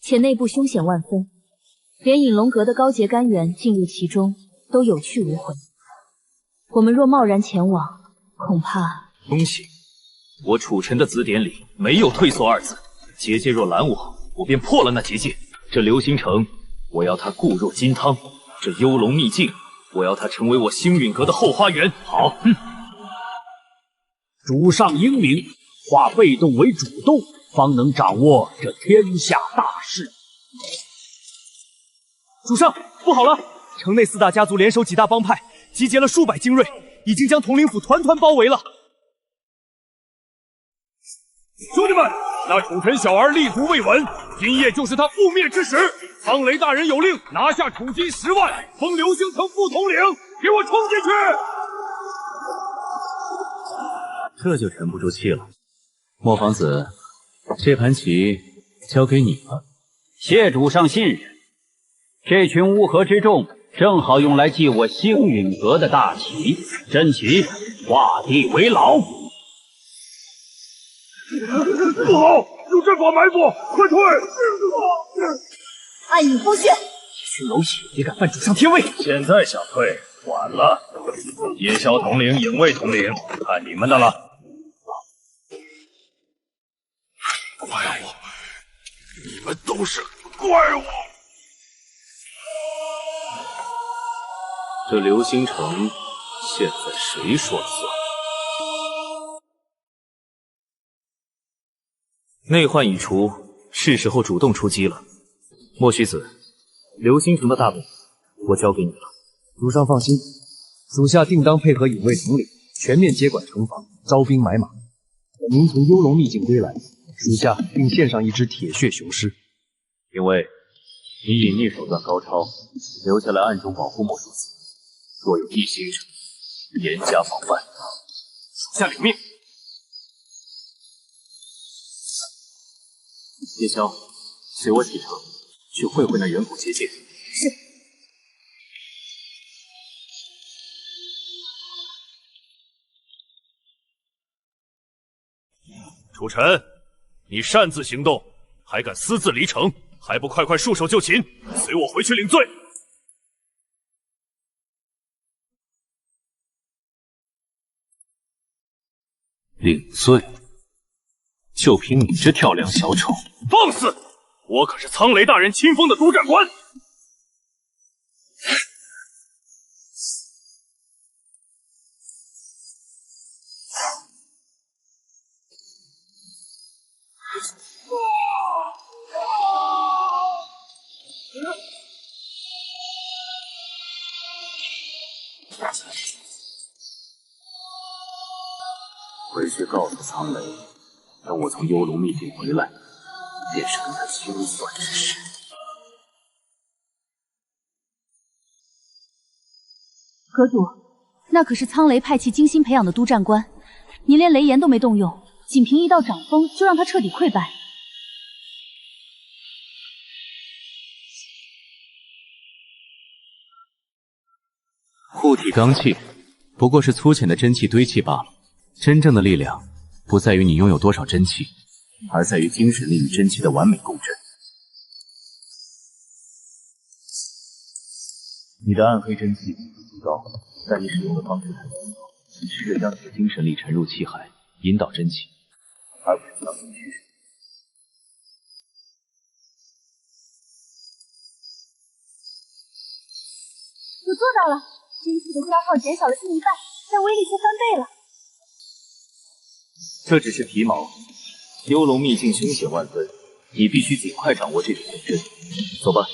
且内部凶险万分，连隐龙阁的高阶干员进入其中都有去无回。我们若贸然前往，恐怕……恭喜，我楚尘的字典里没有退缩二字。结界若拦我便破了那结界。这流星城，我要它固若金汤；这幽龙秘境，我要它成为我星陨阁的后花园。好，主上英明，化被动为主动，方能掌握这天下大事。主上，不好了！城内4大家族联手几大帮派，集结了数百精锐，已经将统领府团团包围了。兄弟们，那楚尘小儿立足未稳，今夜就是他覆灭之时。苍雷大人有令，拿下楚金10万，封流星城副统领，给我冲进去！这就沉不住气了。莫皇子，这盘棋交给你了。谢主上信任，这群乌合之众正好用来祭我星陨阁的大旗。真奇，画地为牢。不好，有阵法埋伏，快退！暗影风穴，一群蝼蚁也敢犯主上天位！现在想退，晚了。夜宵统领、影卫统领，看你们的了。怪物，你们都是怪物！这流星城现在谁说了算？内患已除，是时候主动出击了。莫须子，流星城的大本我交给你了。主上放心，属下定当配合影卫统领，全面接管城防，招兵买马。等您从幽龙秘境归来，属下并献上一只铁血雄狮。因为你隐匿手段高超，留下来暗中保护莫叔子，若有异心者，严加防范。属下领命。夜宵，随我启程，去会会那远古结界。是。楚尘，你擅自行动，还敢私自离城，还不快快束手就擒，随我回去领罪！领罪？就凭你这跳梁小丑？放肆！我可是苍雷大人亲封的督战官。回去告诉苍雷，等我从幽龙秘境回来，便是跟他清算之时。阁主，那可是苍雷派系精心培养的督战官，您连雷炎都没动用，仅凭一道掌风就让他彻底溃败。护体罡气不过是粗浅的真气堆砌罢了，真正的力量不在于你拥有多少真气，而在于精神力与真气的完美共振。你的暗黑真气极高，但你使用的方式太粗糙。你试着将你的精神力沉入气海，引导真气，而不是强行驱使。我做到了，真气的消耗减少了近一半，但威力却翻倍了。这只是皮毛，幽龙秘境凶险万分，你必须尽快掌握这种共振。走吧，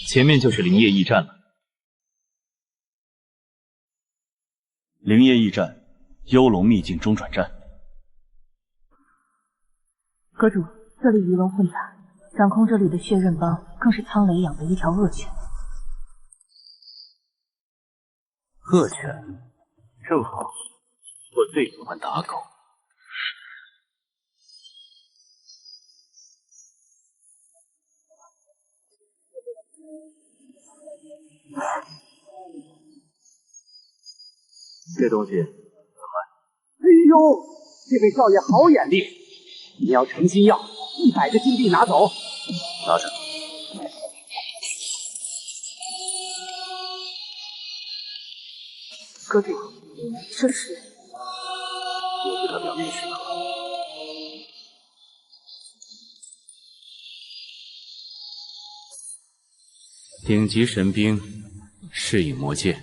前面就是灵业驿站了。灵业驿站，幽龙秘境中转站。阁主，这里鱼龙混杂，掌控这里的血刃帮更是苍雷养的一条恶犬。恶犬，正好，我最喜欢打狗。这东西怎么办？哎呦，这位少爷好眼力！你要诚心要100个金币拿走，拿着。阁主，这是我对他表明许可。顶级神兵，噬影魔戒，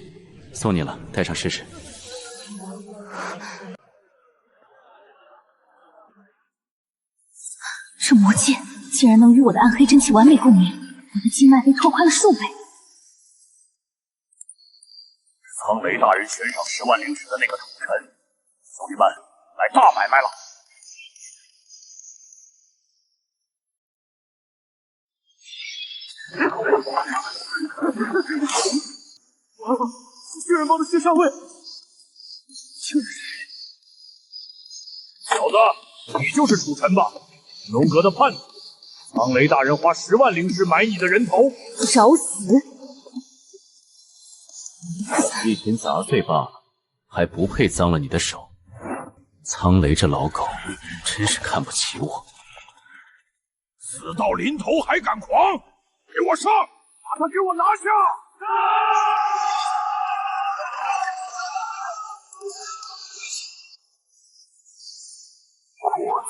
送你了，戴上试试。这魔戒竟然能与我的暗黑真气完美共鸣，我的经脉被拓宽了数倍。苍雷大人悬赏10万灵石的那个土臣，兄弟们，来大买卖了！完了，血刃帮的谢上尉，小子，你就是楚尘吧？龙阁的叛徒，苍雷大人花10万灵石买你的人头，找死！一群杂碎罢了，还不配脏了你的手。苍雷这老狗，真是看不起我。死到临头还敢狂！给我上，把他给我拿下！我操！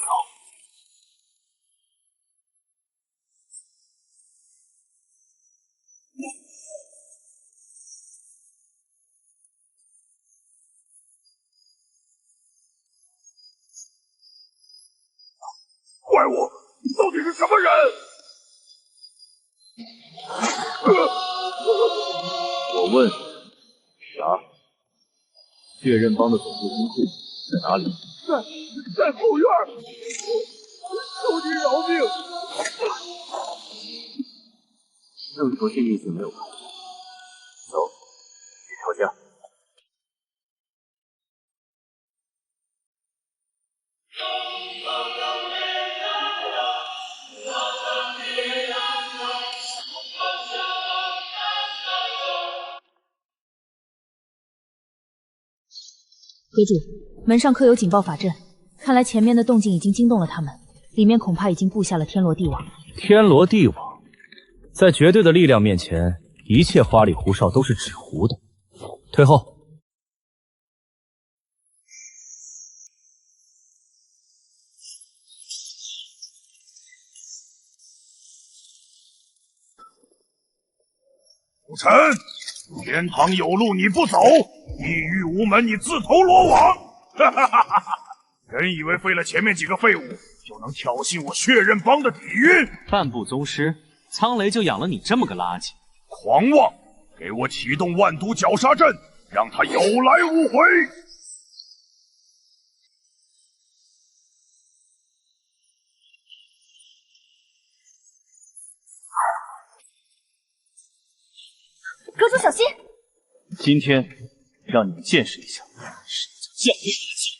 怪物到底是什么人？我问啥？血刃帮的总部金库在哪里？在后院。求你饶命！任何幸运性没有看见。走，去调价。阁主，门上刻有警报法阵，看来前面的动静已经惊动了他们，里面恐怕已经布下了天罗地网。天罗地网，在绝对的力量面前，一切花里胡哨都是纸糊的。退后。楚尘，天堂有路你不走，地狱无门你自投罗网。哈哈哈哈！真以为废了前面几个废物，就能挑衅我血刃帮的底蕴？半步宗师，苍雷就养了你这么个垃圾！狂妄！给我启动万毒绞杀阵，让他有来无回！阁主小心！今天让你们见识一下什么叫降维打击。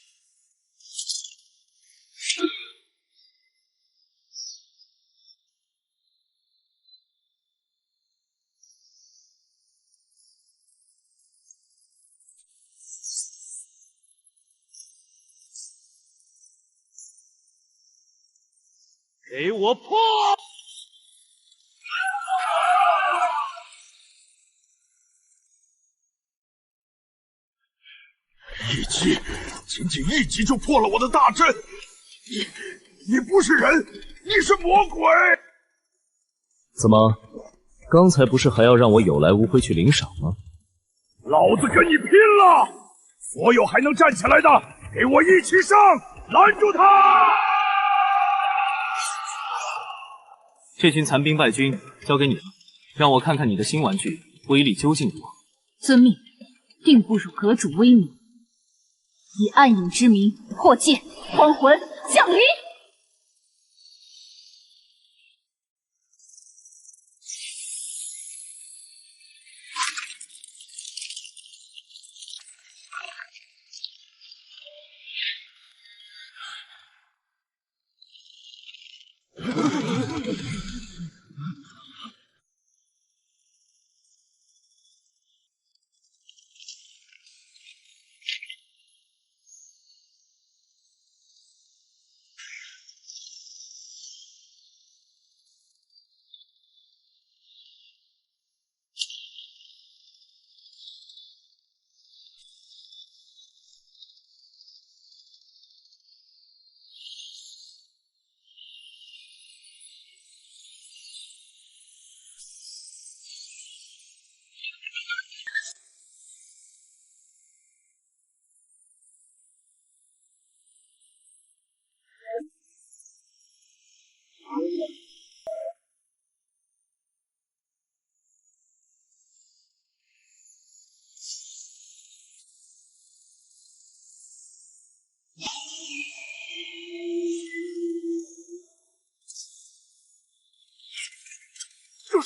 给我破！一击，仅仅一击就破了我的大阵！你不是人，你是魔鬼！怎么，刚才不是还要让我有来无回去领赏吗？老子跟你拼了！所有还能站起来的，给我一起上！拦住他！这群残兵败军交给你了，让我看看你的新玩具威力究竟如何。遵命，定不辱阁主威名。以暗影之名破戒，还魂降临。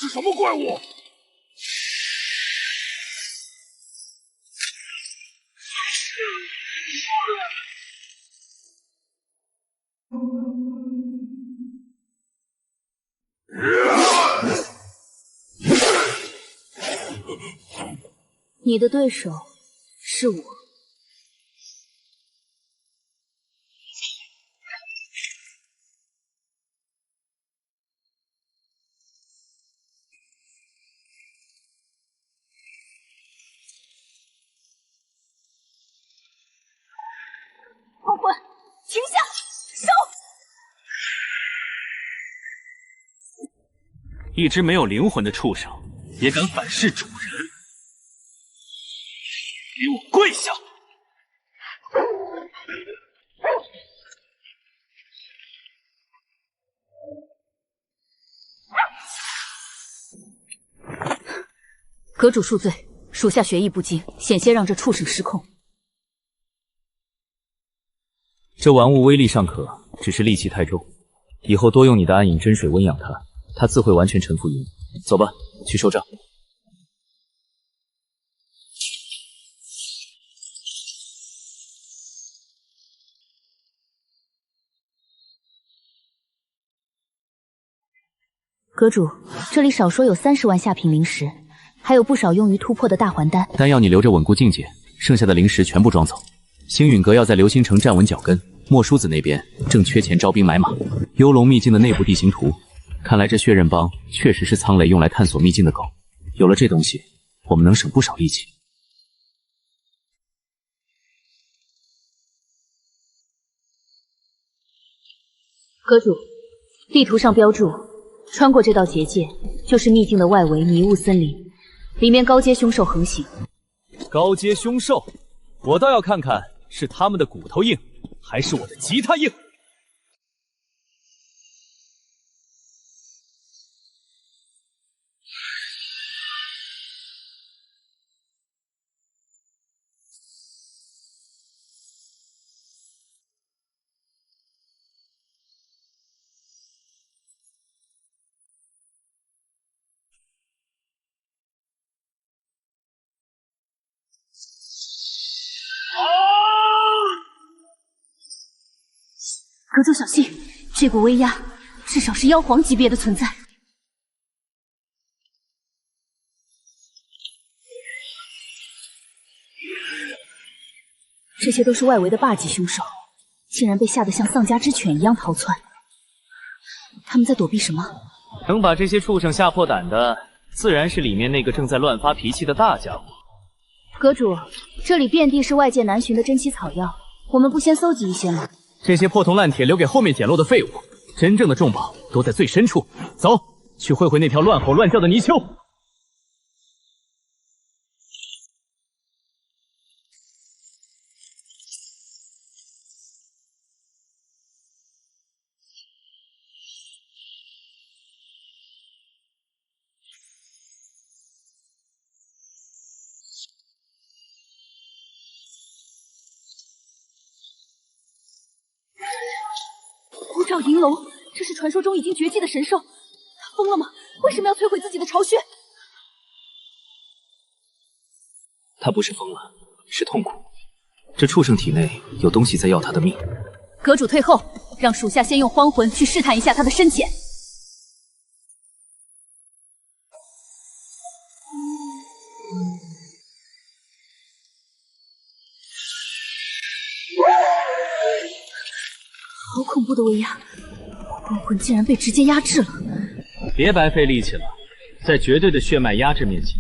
是什么怪物？你的对手是我。黄昏，停下，收！一只没有灵魂的畜生也敢反噬主人，给我跪下！阁主恕罪，属下学艺不精，险些让这畜生失控。这玩物威力尚可，只是戾气太重。以后多用你的暗影真水温养它，它自会完全臣服于你。走吧，去收账。阁主，这里少说有30万下品灵石，还有不少用于突破的大还丹。丹药你留着稳固境界，剩下的灵石全部装走。星陨阁要在流星城站稳脚跟。莫叔子那边正缺钱招兵买马。幽龙秘境的内部地形图，看来这血刃帮确实是苍雷用来探索秘境的狗。有了这东西，我们能省不少力气。阁主，地图上标注，穿过这道结界就是秘境的外围迷雾森林，里面高阶凶兽横行。高阶凶兽，我倒要看看是他们的骨头硬，还是我的吉他硬。阁主小心，这股威压至少是妖皇级别的存在。这些都是外围的霸级凶兽，竟然被吓得像丧家之犬一样逃窜。他们在躲避什么？能把这些畜生吓破胆的，自然是里面那个正在乱发脾气的大家伙。阁主，这里遍地是外界难寻的珍奇草药，我们不先搜集一些吗？这些破铜烂铁留给后面捡漏的废物，真正的重宝都在最深处。走，去会会那条乱吼乱叫的泥鳅。孤照银龙，这是传说中已经绝迹的神兽，他疯了吗？为什么要摧毁自己的巢穴？他不是疯了，是痛苦。这畜生体内有东西在要他的命。阁主退后，让属下先用荒魂去试探一下他的深浅。好恐怖的威压，荒魂竟然被直接压制了。别白费力气了，在绝对的血脉压制面前，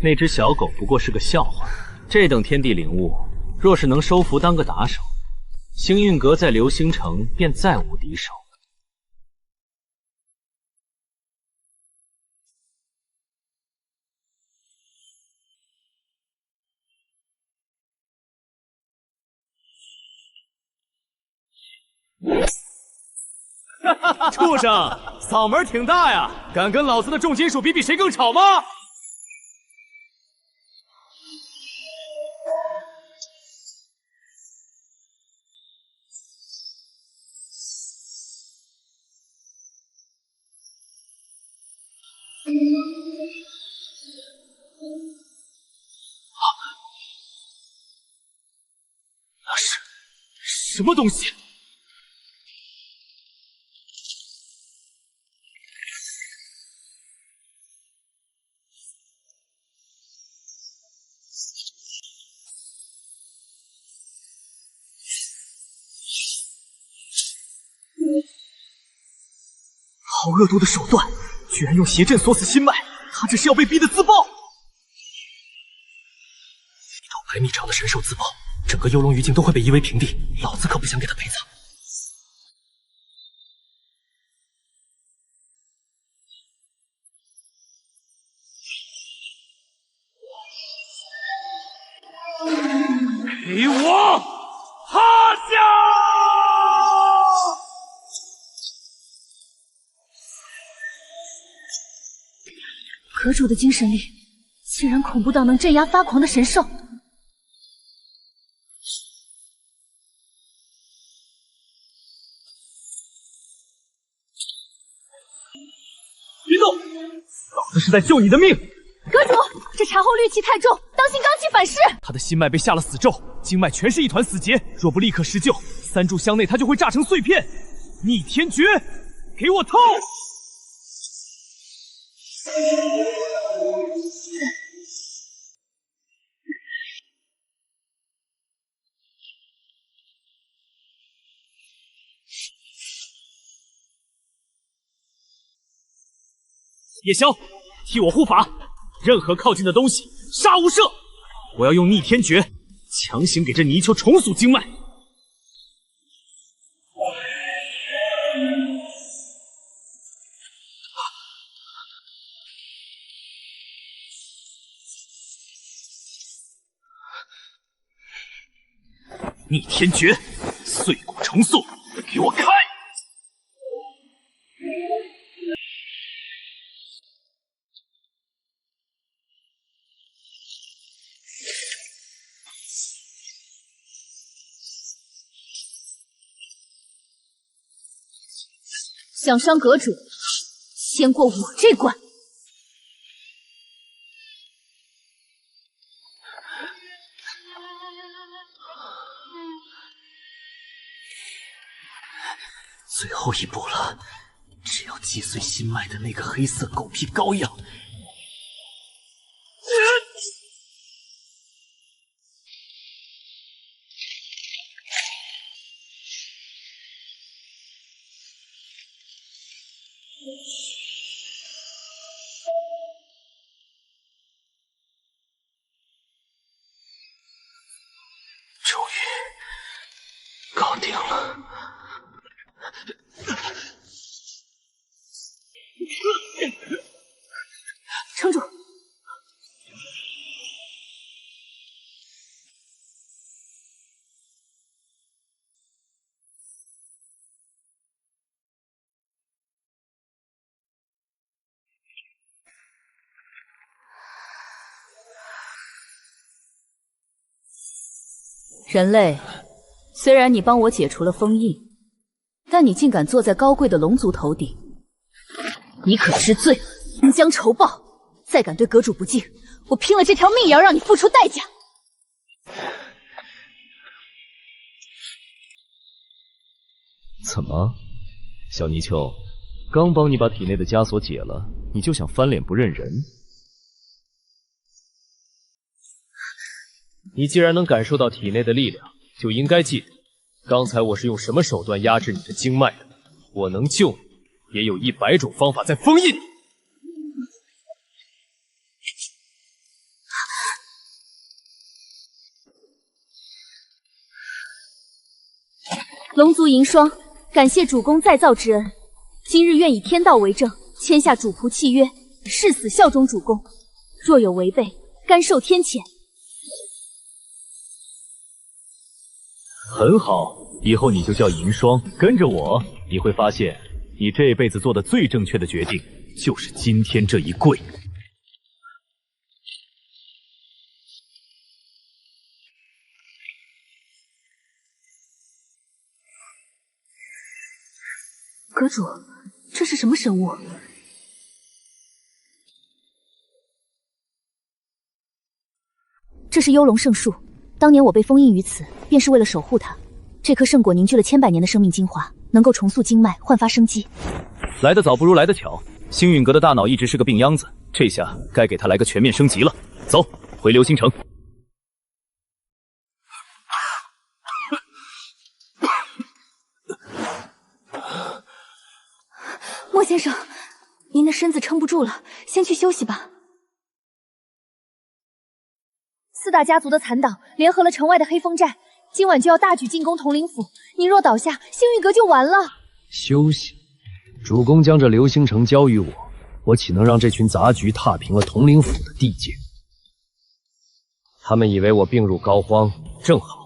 那只小狗不过是个笑话。这等天地灵物，若是能收服当个打手，星运阁在流星城便再无敌手。畜生，嗓门挺大呀！敢跟老子的重金属比比谁更吵吗？什么东西？好恶毒的手段，居然用邪阵锁死心脉，他这是要被逼得自爆！头牌秘朝的神兽自爆，整个幽龙余烬都会被夷为平地，老子可不想给他陪葬。给我趴下！阁主的精神力竟然恐怖到能镇压发狂的神兽。别动！老子是在救你的命！阁主，这茶后戾气太重，当心罡气反噬。他的心脉被下了死咒，经脉全是一团死结，若不立刻施救，3炷香内他就会炸成碎片。逆天诀，给我透！夜宵，替我护法，任何靠近的东西杀无赦！我要用逆天诀强行给这泥鳅重塑经脉。逆天诀，碎骨重塑，给我开！想伤阁主，先过我这关。最后一步了，只要击碎心脉的那个黑色狗屁羔羊。终于搞定了。城主，人类，虽然你帮我解除了封印，但你竟敢坐在高贵的龙族头顶，你可知罪了？恩将仇报，再敢对阁主不敬，我拼了这条命也要让你付出代价！怎么，小泥鳅，刚帮你把体内的枷锁解了，你就想翻脸不认人？你既然能感受到体内的力量，就应该记得，刚才我是用什么手段压制你的经脉的。我能救你，也有100种方法在封印你。龙族银霜，感谢主公再造之恩，今日愿以天道为证，签下主仆契约，誓死效忠主公。若有违背，甘受天谴。很好，以后你就叫银霜，跟着我，你会发现，你这辈子做的最正确的决定，就是今天这一跪。阁主，这是什么神物？这是幽龙圣树，当年我被封印于此，便是为了守护它。这颗圣果凝聚了千百年的生命精华，能够重塑经脉，焕发生机。来得早不如来得巧，星陨阁的大脑一直是个病秧子，这下该给他来个全面升级了。走，回流星城。莫先生，您的身子撑不住了，先去休息吧。四大家族的残党联合了城外的黑风寨，今晚就要大举进攻统领府。您若倒下，星域阁就完了。休息？主公将这流星城交予我，我岂能让这群杂局踏平了统领府的地界？他们以为我病入膏肓，正好，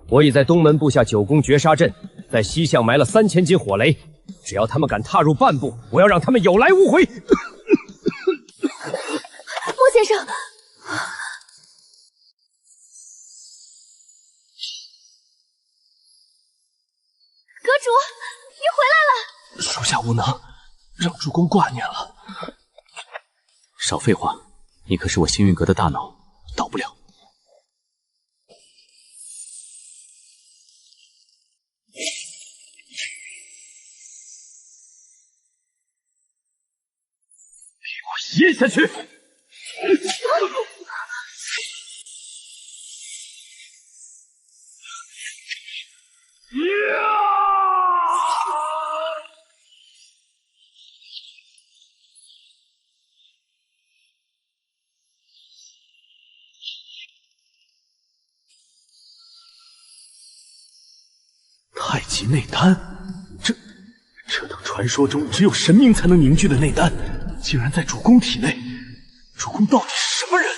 我已在东门布下9宫绝杀阵，在西巷埋了3000斤火雷。只要他们敢踏入半步，我要让他们有来无回。莫先生，阁主，您回来了。属下无能，让主公挂念了。少废话，你可是我星运阁的大脑，倒不了。咽下去！太极内丹，这等传说中只有神明才能凝聚的内丹，竟然在主公体内。主公到底是什么人？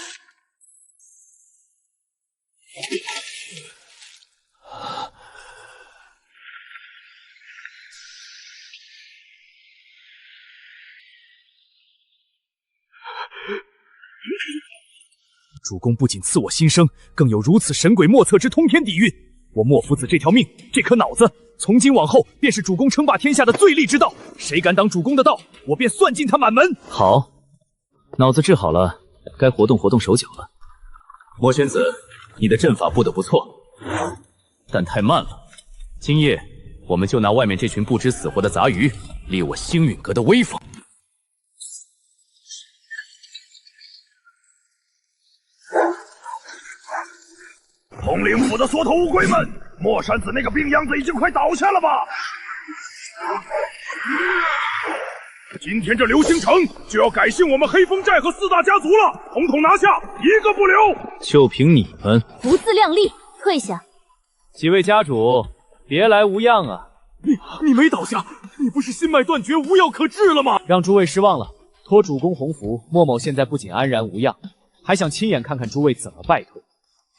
主公不仅赐我新生，更有如此神鬼莫测之通天底蕴。我莫夫子这条命，这颗脑子，从今往后便是主公称霸天下的最利之道。谁敢挡主公的道，我便算尽他满门。好，脑子治好了，该活动活动手脚了。魔玄子，你的阵法布得不错，但太慢了。今夜我们就拿外面这群不知死活的杂鱼，立我星陨阁的威风。统领府的所头乌龟们，莫山子那个病秧子已经快倒下了吧？今天这流星城就要改姓我们黑风寨和4大家族了，统统拿下，一个不留！就凭你们，不自量力，退下！几位家主，别来无恙啊！你没倒下，你不是心脉断绝，无药可治了吗？让诸位失望了，托主公洪福，莫某现在不仅安然无恙，还想亲眼看看诸位怎么败退。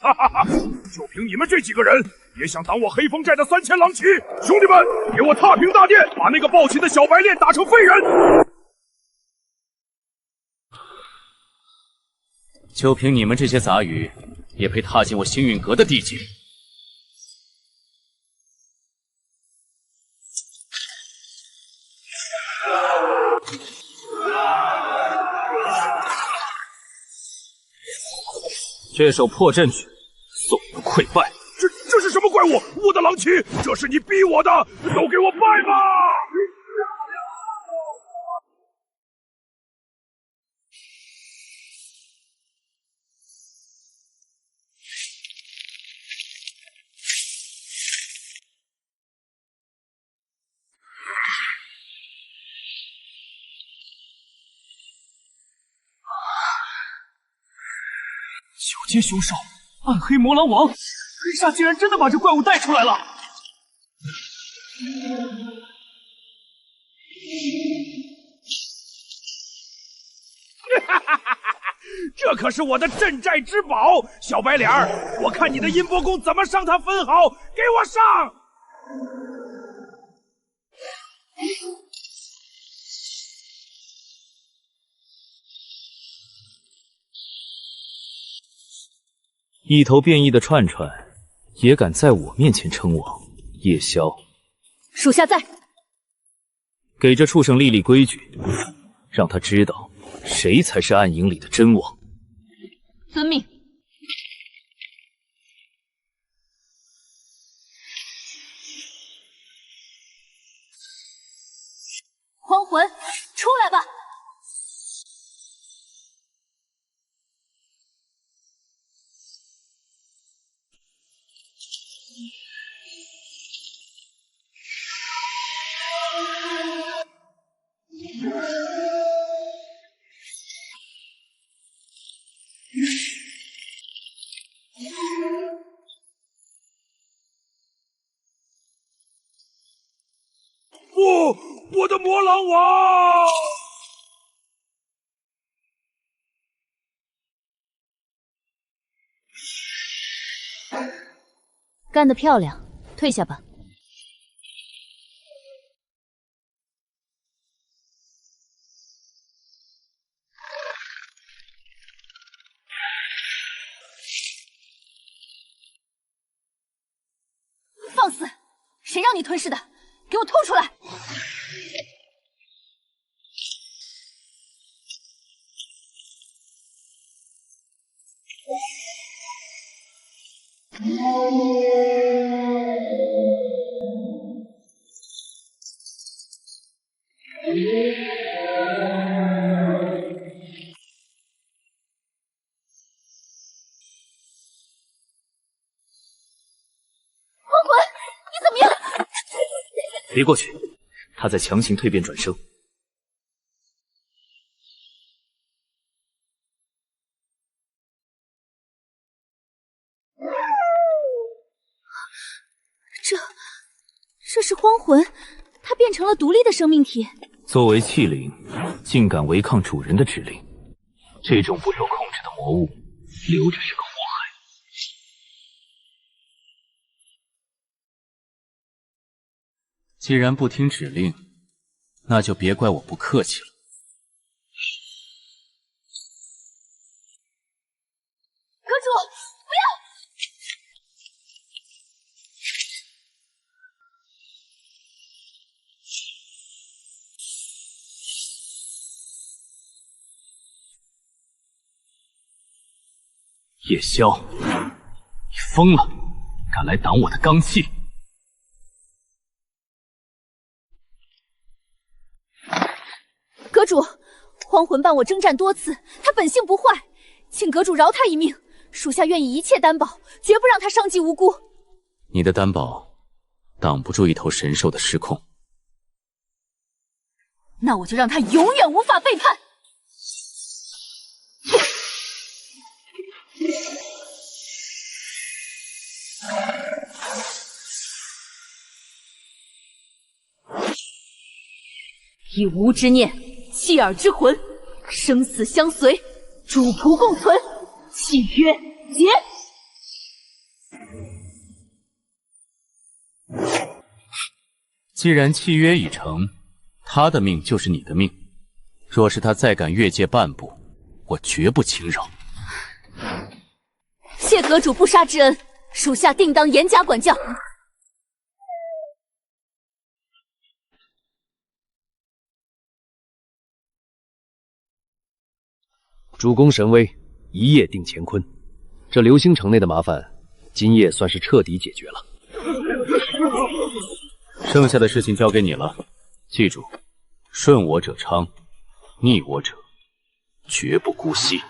哈哈哈！就凭你们这几个人，也想挡我黑风寨的3000狼骑？兄弟们，给我踏平大殿，把那个暴起的小白脸打成废人！就凭你们这些杂鱼，也配踏进我星陨阁的地界？这手破阵曲，送你们溃败！这是什么怪物？我的狼骑，这是你逼我的，都给我拜吧！九阶凶兽，暗黑魔狼王，黑煞竟然真的把这怪物带出来了！这可是我的镇寨之宝，小白脸儿，我看你的音波功怎么上他分毫，给我上！一头变异的串串，也敢在我面前称王？夜宵，属下在。给这畜生立立规矩，让他知道谁才是暗影里的真王。遵命。荒魂，出来吧！不，我的魔狼王！干得漂亮，退下吧。放肆！谁让你吞噬的？给我吐出来！别过去，他在强行蜕变转生。这是荒魂，它变成了独立的生命体。作为器灵，竟敢违抗主人的指令，这种不受控制的魔物，留着是个祸害。既然不听指令，那就别怪我不客气了。阁主，不要！叶萧，你疯了，敢来挡我的罡气！阁主，荒魂伴我征战多次，他本性不坏，请阁主饶他一命，属下愿意一切担保，绝不让他伤及无辜。你的担保挡不住一头神兽的失控，那我就让他永远无法背叛。以无之念，弃耳之魂，生死相随，主仆共存，契约结。既然契约已成，他的命就是你的命。若是他再敢越界半步，我绝不轻饶。谢阁主不杀之恩，属下定当严加管教。主公神威，一夜定乾坤。这流星城内的麻烦，今夜算是彻底解决了。剩下的事情交给你了，记住，顺我者昌，逆我者绝不姑息。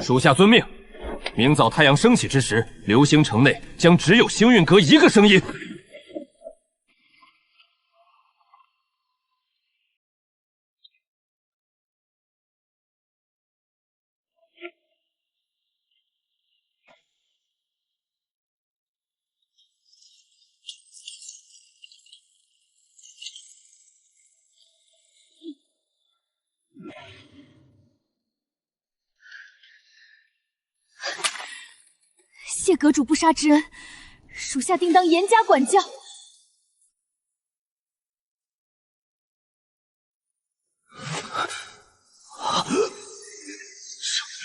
属下遵命。明早太阳升起之时，流星城内将只有星运阁一个声音。谢阁主不杀之恩，属下定当严加管教。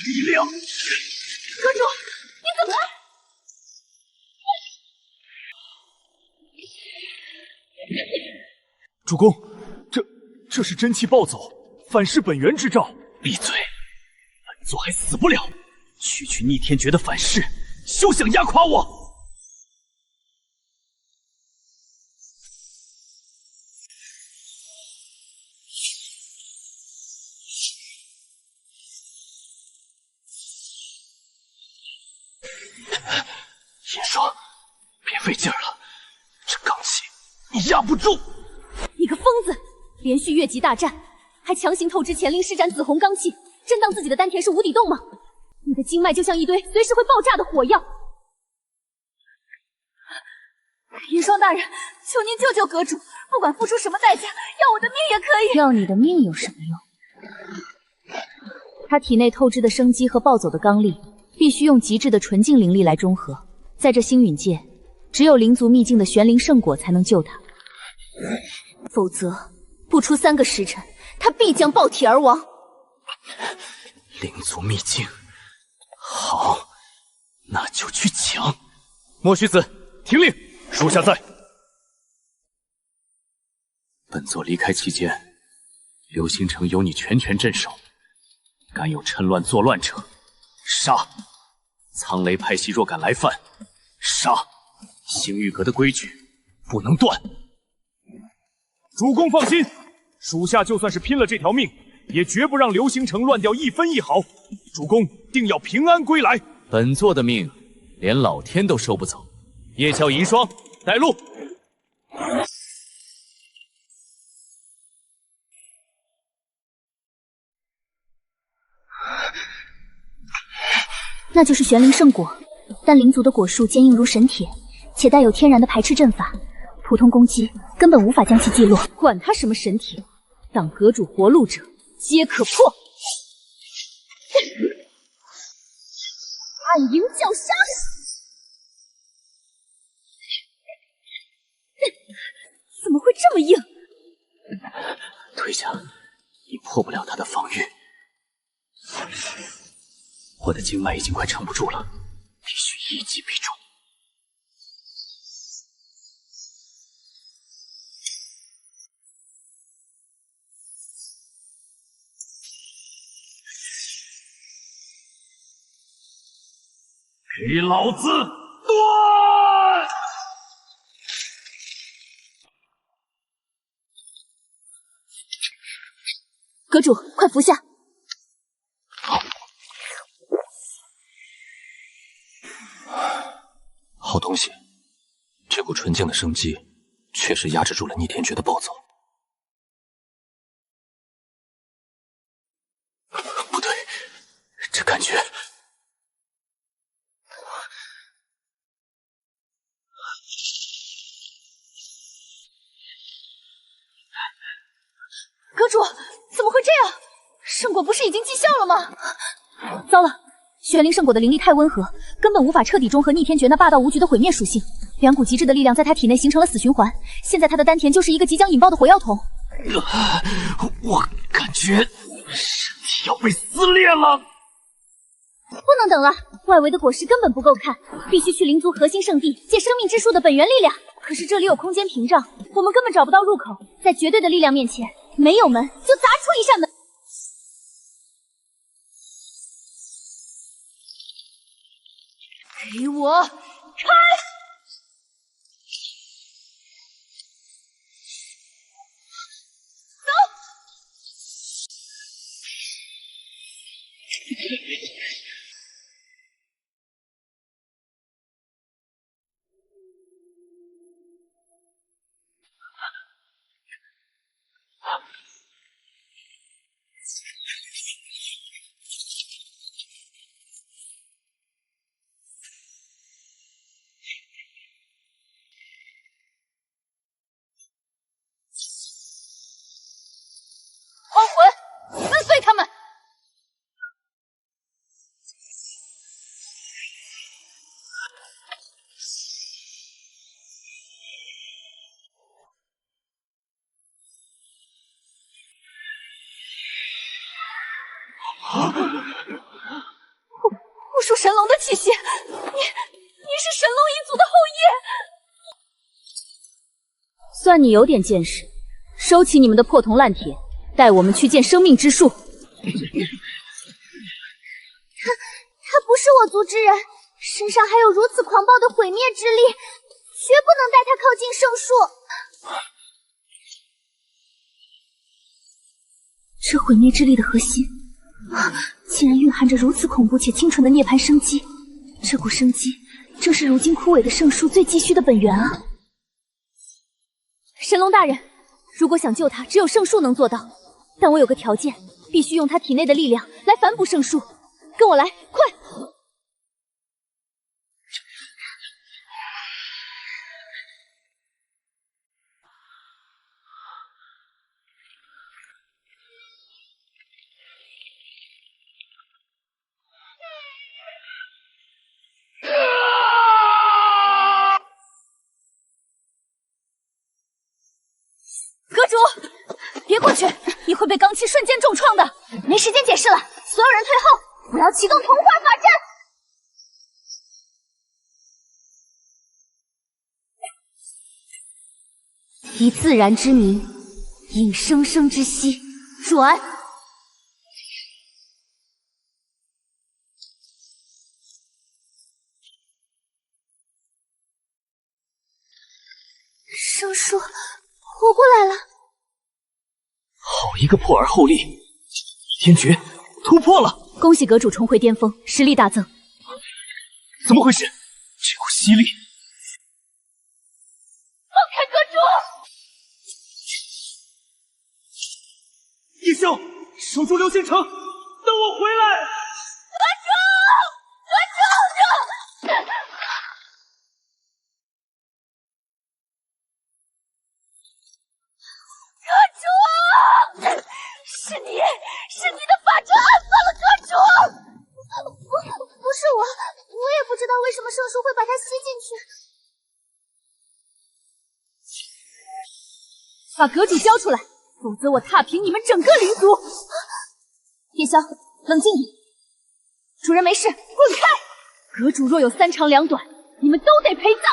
力量！阁主，你怎么？主公，这是真气暴走，反噬本源之兆。闭嘴！本座还死不了！区区逆天诀的反噬，休想压垮我！费劲了，这罡气你压不住。你个疯子，连续越级大战，还强行透支乾灵施展紫红罡气，真当自己的丹田是无底洞吗？你的经脉就像一堆随时会爆炸的火药。云霜大人，求您救救阁主，不管付出什么代价，要我的命也可以。要你的命有什么用？他体内透支的生机和暴走的罡力，必须用极致的纯净灵力来中和。在这星陨界，只有灵族秘境的玄灵圣果才能救他，否则不出3个时辰，他必将爆体而亡。灵族秘境，好，那就去抢。莫须子，听令，属下在。本座离开期间，流星城由你全权镇守，敢有趁乱作乱者，杀！苍雷派系若敢来犯，杀！星域阁的规矩不能断。主公放心，属下就算是拼了这条命，也绝不让流星城乱掉1分1毫。主公定要平安归来。本座的命，连老天都收不走。夜宵银霜，带路。那就是玄灵圣果，但灵族的果树坚硬如神铁，且带有天然的排斥阵法，普通攻击根本无法将其击落。管他什么神铁，挡阁主活路者皆可破。暗影绞杀！怎么会这么硬？退下，你破不了他的防御。我的经脉已经快撑不住了，必须一击必中。给老子断！阁主，快服下！好东西，这股纯净的生机确实压制住了逆天诀的暴走。不对，这感觉……阁主，怎么会这样？圣果不是已经绩效了吗？糟了！玄灵圣果的灵力太温和，根本无法彻底中和逆天诀那霸道无局的毁灭属性。2股极致的力量在他体内形成了死循环，现在他的丹田就是一个即将引爆的火药桶。我感觉身体要被撕裂了。不能等了，外围的果实根本不够看，必须去灵族核心圣地借生命之树的本源力量。可是这里有空间屏障，我们根本找不到入口，在绝对的力量面前，没有门就砸出一扇门。给我开！走！荒魂，撕碎他们！护属神龙的气息，你是神龙一族的后裔。算你有点见识，收起你们的破铜烂铁，带我们去见生命之树。他不是我族之人，身上还有如此狂暴的毁灭之力，绝不能带他靠近圣树。这毁灭之力的核心，竟然蕴含着如此恐怖且清纯的涅槃生机。这股生机正是如今枯萎的圣树最急需的本源啊！神龙大人，如果想救他，只有圣树能做到。但我有个条件，必须用他体内的力量来反哺圣树。跟我来，快！阁主，别过去，你会被罡气瞬间重创的。没时间解释了，所有人退后，我要启动童话法阵。以自然之名，引生生之息，转。生树活过来了。好一个破而后立！天诀突破了！恭喜阁主重回巅峰，实力大增。怎么回事？这股吸力！放开阁主！叶宵，守住流星城，等我回来！阁主！是你的法阵暗算了阁主！不是我也不知道为什么圣树会把它吸进去。把阁主交出来，否则我踏平你们整个灵族！叶宵，冷静点。主人没事，滚开！阁主若有3长2短，你们都得陪葬！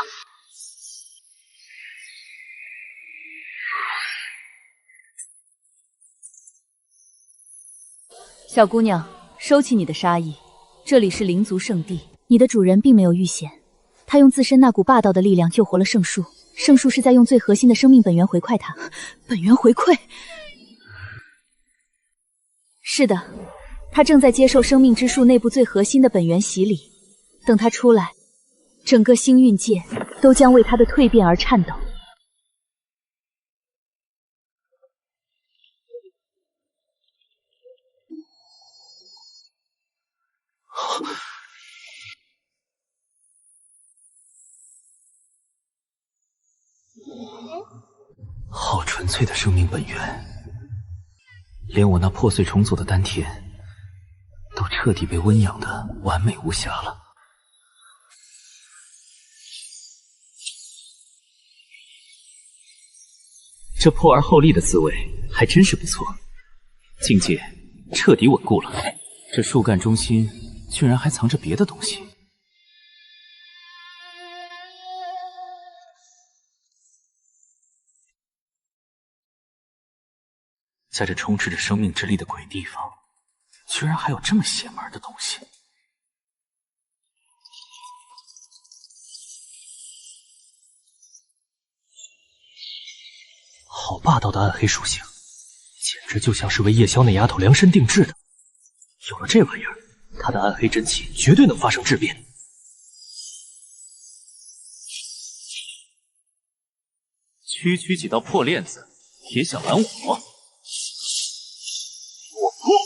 小姑娘，收起你的杀意，这里是灵族圣地，你的主人并没有遇险，他用自身那股霸道的力量救活了圣树，圣树是在用最核心的生命本源回馈他。本源回馈？是的，他正在接受生命之树内部最核心的本源洗礼，等他出来，整个星运界都将为他的蜕变而颤抖。好纯粹的生命本源，连我那破碎重组的丹田都彻底被温养的完美无瑕了。这破而后立的滋味还真是不错，境界彻底稳固了。这树干中心居然还藏着别的东西。在这充斥着生命之力的鬼地方，居然还有这么邪门的东西。好霸道的暗黑属性，简直就像是为叶宵那丫头量身定制的。有了这玩意儿，她的暗黑真气绝对能发生质变。区区几道破链子，也想拦我？我破！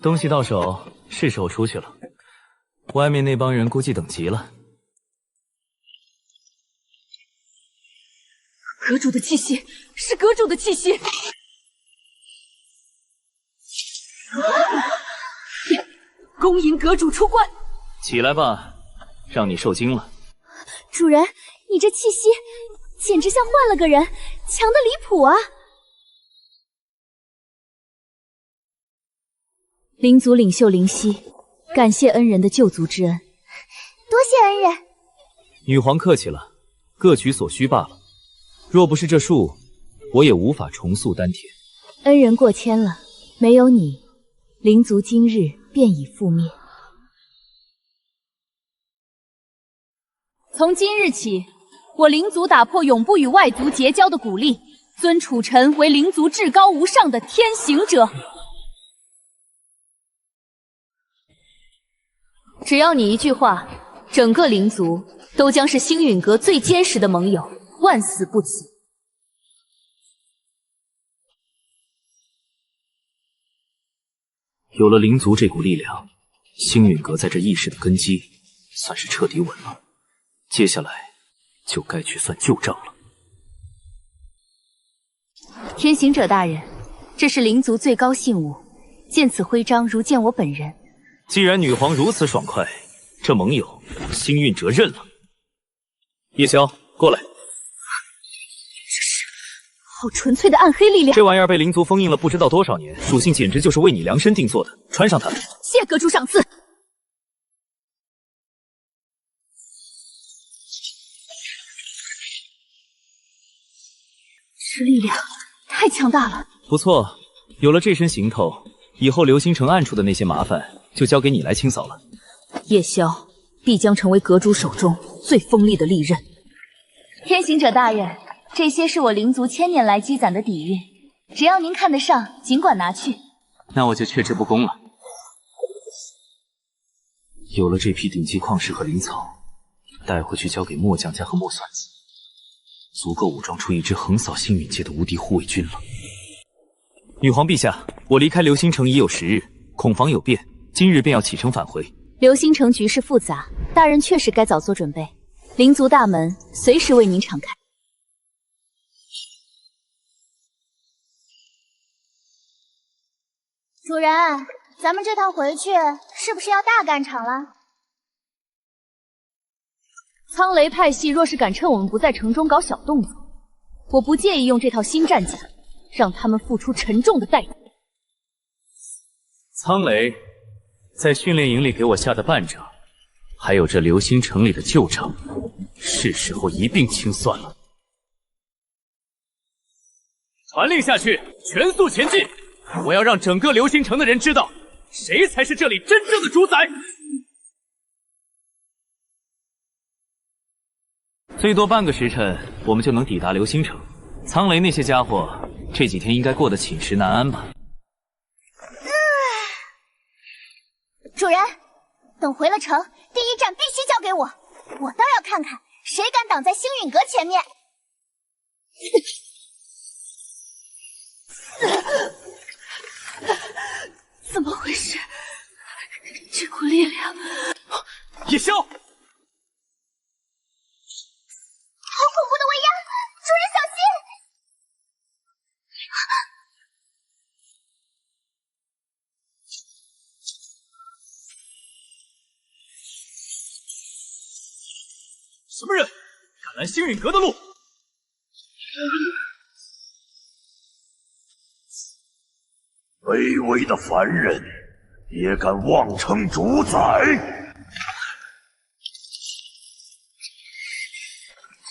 东西到手，是时候出去了。外面那帮人估计等急了。阁主的气息，是阁主的气息！恭迎阁主出关！起来吧，让你受惊了。主人，你这气息简直像换了个人，强的离谱啊！灵族领袖灵犀，感谢恩人的救族之恩。多谢恩人。女皇客气了，各取所需罢了。若不是这树，我也无法重塑丹田。恩人过千了，没有你，灵族今日便已覆灭。从今日起，我灵族打破永不与外族结交的鼓励，尊楚尘为灵族至高无上的天行者。只要你一句话，整个灵族都将是星陨阁最坚实的盟友，万死不辞。有了灵族这股力量，星陨阁在这异世的根基算是彻底稳了。接下来就该去算旧账了。天行者大人，这是灵族最高信物，见此徽章如见我本人。既然女皇如此爽快，这盟友星运哲认了。叶萧，过来。好纯粹的暗黑力量！这玩意儿被灵族封印了不知道多少年，属性简直就是为你量身定做的。穿上它。谢阁主赏赐。这力量太强大了。不错，有了这身行头，以后流星城暗处的那些麻烦就交给你来清扫了。叶萧必将成为阁主手中最锋利的利刃。天行者大人，这些是我灵族1000年来积攒的底蕴，只要您看得上，尽管拿去。那我就却之不恭了。有了这批顶级矿石和灵草，带回去交给墨将家和墨算子，足够武装出一支横扫星陨界的无敌护卫军了。女皇陛下，我离开流星城已有10日，恐防有变，今日便要启程返回。流星城局势复杂，大人确实该早做准备。灵族大门随时为您敞开。主人，咱们这趟回去是不是要大干场了？苍雷派系若是敢趁我们不在城中搞小动作，我不介意用这套新战甲，让他们付出沉重的代价。苍雷在训练营里给我下的绊仗，还有这流星城里的旧账，是时候一并清算了。传令下去，全速前进！我要让整个流星城的人知道，谁才是这里真正的主宰。最多半个时辰，我们就能抵达流星城。苍雷那些家伙这几天应该过得寝食难安吧？主人，等回了城，第一站必须交给我，我倒要看看谁敢挡在星陨阁前面。怎么回事？这股力量……叶萧，好恐怖的威压！主人小心！什么人敢拦星陨阁的路？卑微的凡人也敢妄称主宰？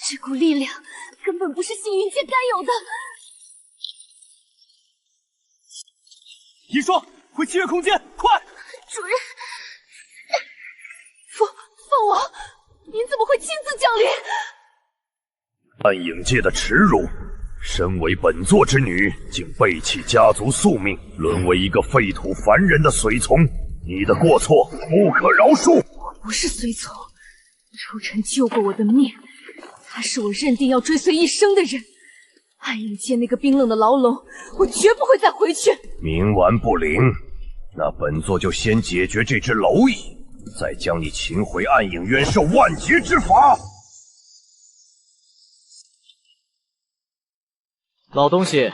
这股力量根本不是星云界该有的。遗孀，回七月空间，快！主人，父王，您怎么会亲自降临？暗影界的耻辱！身为本座之女，竟背弃家族宿命，沦为一个废土凡人的随从，你的过错不可饶恕！我不是随从，楚尘救过我的命，他是我认定要追随一生的人。暗影界那个冰冷的牢笼，我绝不会再回去。冥顽不灵，那本座就先解决这只蝼蚁，再将你擒回暗影渊受万劫之罚。老东西，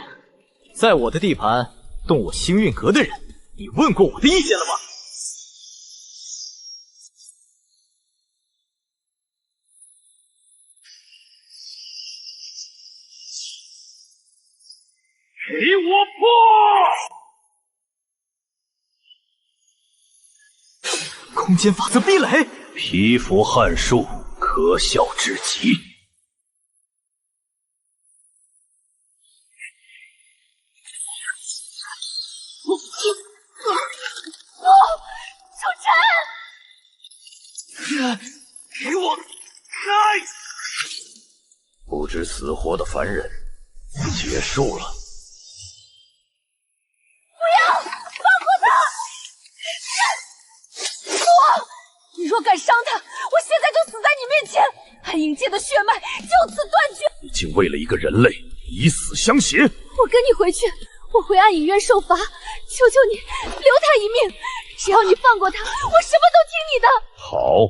在我的地盘动我星运阁的人，你问过我的意见了吗？给我破！空间法则壁垒，皮肤撼术，可笑至极。知死活的凡人结束了。不要放过他！我，你若敢伤他，我现在就死在你面前，暗影界的血脉就此断绝。你竟为了一个人类以死相挟！我跟你回去，我回暗影院受罚，求求你留他一命。只要你放过他，我什么都听你的。好，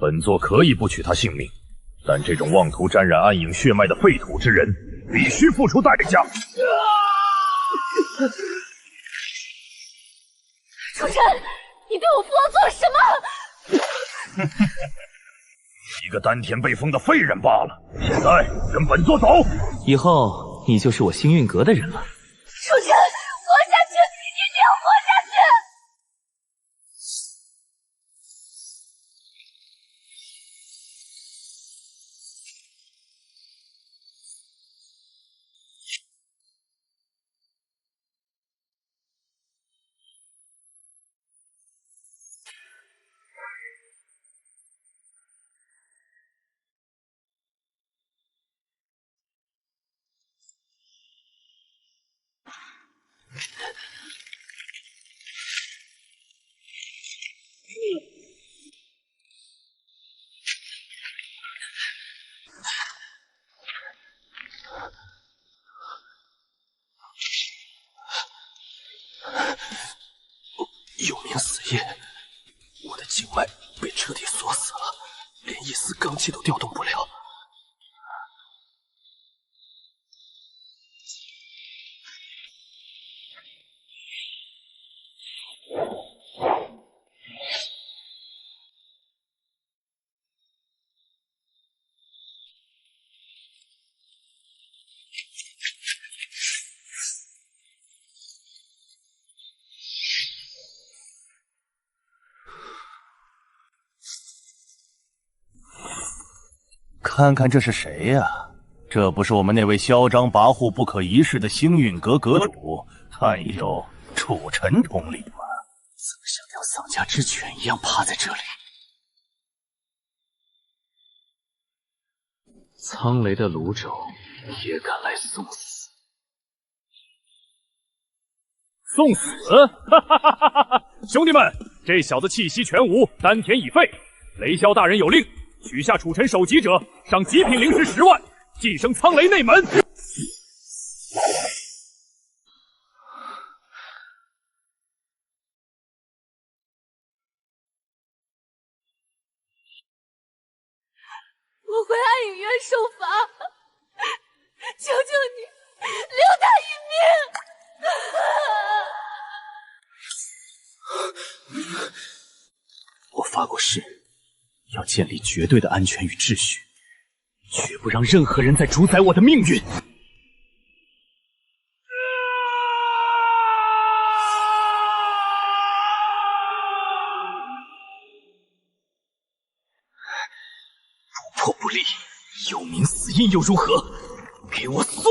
本座可以不取他性命，但这种妄图沾染暗影血脉的废土之人，必须付出代价。楚尘，你对我父王做了什么？一个丹田被封的废人罢了。现在跟本座走。以后你就是我星运阁的人了。楚尘，活下去，一定要活下去！有名死夜，我的经脉被彻底锁死了，连一丝罡气都调动不了。看看这是谁呀？这不是我们那位嚣张跋扈、不可一世的星运阁阁主太佑楚尘统领吗？怎么像条丧家之犬一样趴在这里？苍雷的泸州也敢来送死？送死！哈哈哈哈哈！兄弟们，这小子气息全无，丹田已废。雷霄大人有令，取下楚尘首级者，赏极品灵石10万，晋升苍雷内门。我回暗影院受罚，求求你留他一命！我发过誓，要建立绝对的安全与秩序，绝不让任何人再主宰我的命运。如破不立，有名死印又如何？给我碎！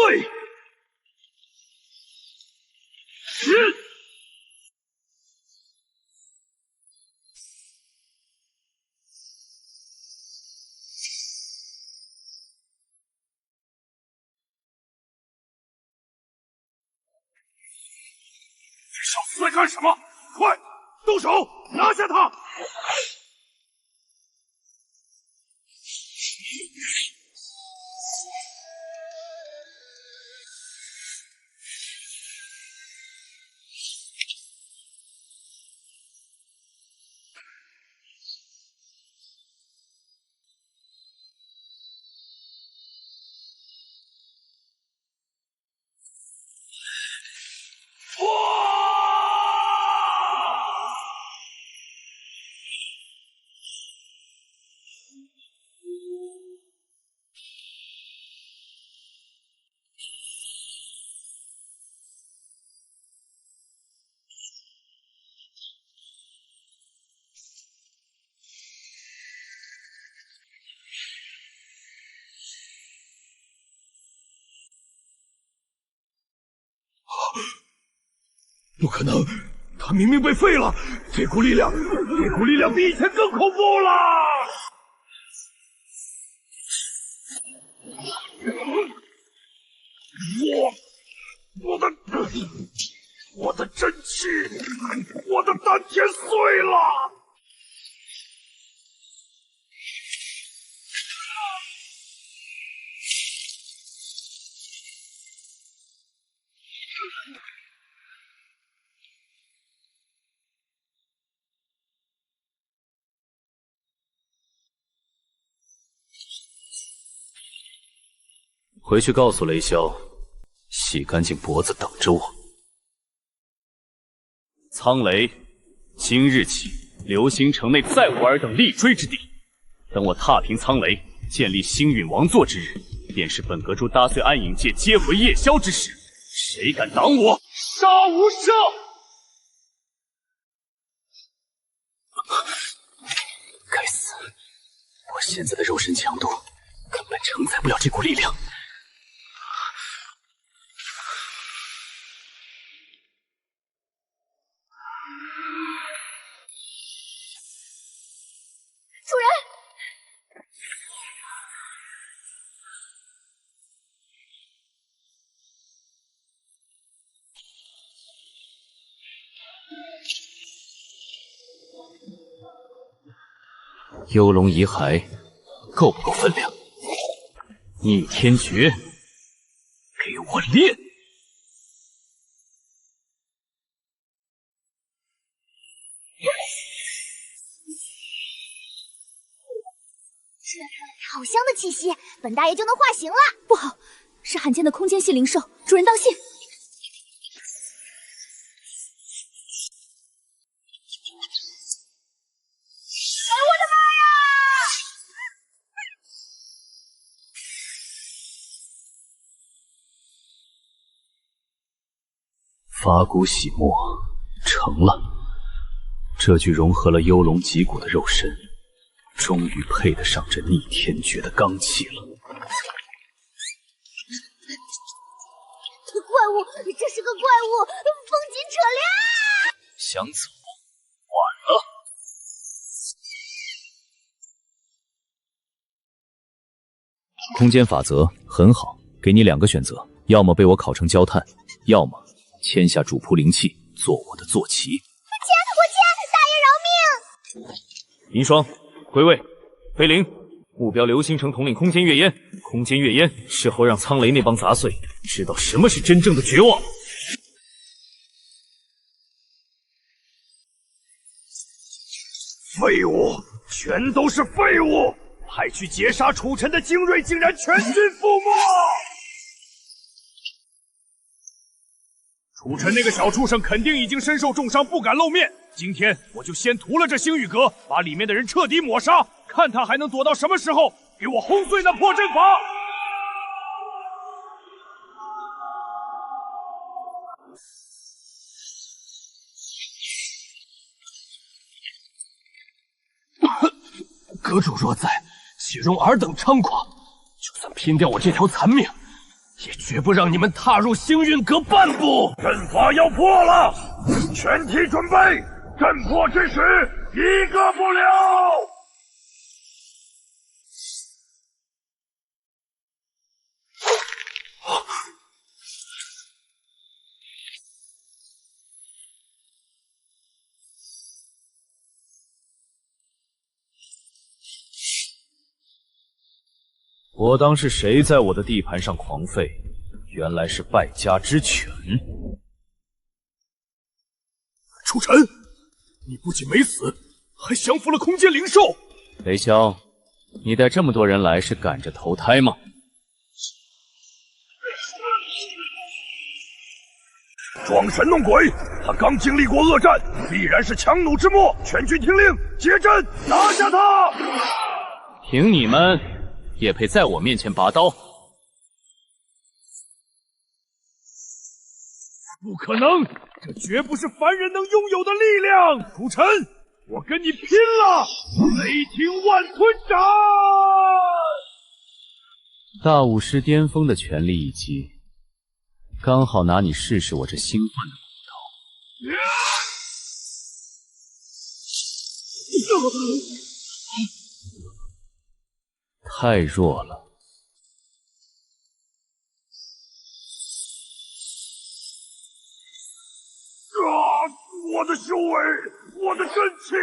小子在干什么？快动手，拿下他！不可能，他明明被废了，这股力量比以前更恐怖了！我的真气，我的丹田碎了。回去告诉雷霄，洗干净脖子等着我。苍雷，今日起，流星城内再无尔等立锥之地。等我踏平苍雷，建立星陨王座之日，便是本阁主打碎暗影界、接回夜宵之时。谁敢挡我，杀无赦！该死！我现在的肉身强度根本承载不了这股力量。主人，幽龙遗骸够不够分量？逆天诀，给我练！好香的气息，本大爷就能化形了。不好，是罕见的空间系灵兽，主人当心！哎，我的妈呀！伐骨洗墨，成了。这具融合了幽龙脊骨的肉身，终于配得上这逆天诀的罡气了。怪物，这是个怪物，风紧扯连！想走，晚了。空间法则很好，给你2个选择，要么被我烤成焦炭，要么签下主仆灵器，做我的坐骑。我签，大爷饶命！银霜、归位、飞灵，目标流星城统领空间月烟。空间月烟是后让苍雷那帮杂碎知道什么是真正的绝望。废物，全都是废物！派去截杀楚尘的精锐竟然全军覆没！楚尘那个小畜生肯定已经身受重伤，不敢露面。今天我就先屠了这星域阁，把里面的人彻底抹杀，看他还能躲到什么时候！给我轰碎那破阵法！阁主若在，岂容尔等猖狂？就算拼掉我这条残命，也绝不让你们踏入星运阁半步！阵法要破了，全体准备！阵破之时，一个不留！我当是谁在我的地盘上狂吠，原来是败家之犬。楚尘，你不仅没死，还降服了空间灵兽。雷霄，你带这么多人来是赶着投胎吗？装神弄鬼，他刚经历过恶战，必然是强弩之末。全军听令，结阵，拿下他！凭你们也配在我面前拔刀？不可能，这绝不是凡人能拥有的力量！楚尘，我跟你拼了！雷霆万吞斩！大武师巅峰的全力一击，刚好拿你试试我这新换的骨头。太弱了。我的真气！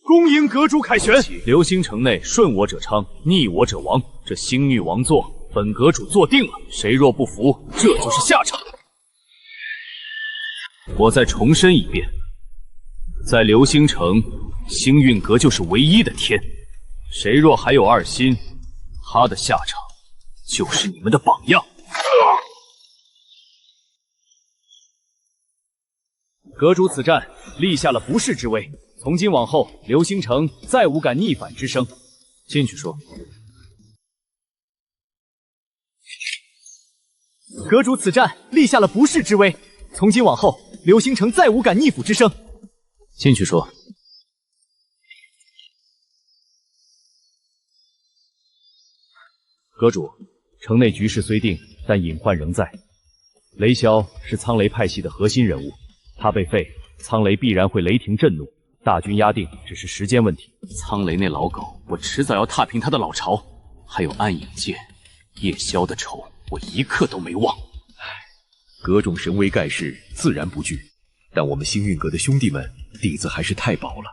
恭迎阁主凯旋！流星城内顺我者昌，逆我者亡。这星域王座，本阁主坐定了。谁若不服，这就是下场。我再重申一遍，在流星城，星运阁就是唯一的天。谁若还有二心，他的下场就是你们的榜样。阁主此战立下了不世之威。从今往后，流星城再无敢逆反之声。进去说。阁主此战立下了不世之威，从今往后，流星城再无敢逆腐之声。进去说。阁主，城内局势虽定，但隐患仍在。雷霄是苍雷派系的核心人物，他被废，苍雷必然会雷霆震怒。大军压定，只是时间问题。苍雷那老狗，我迟早要踏平他的老巢。还有暗影界、叶宵的仇，我一刻都没忘。阁中神威盖世，自然不惧。但我们星运阁的兄弟们底子还是太薄了。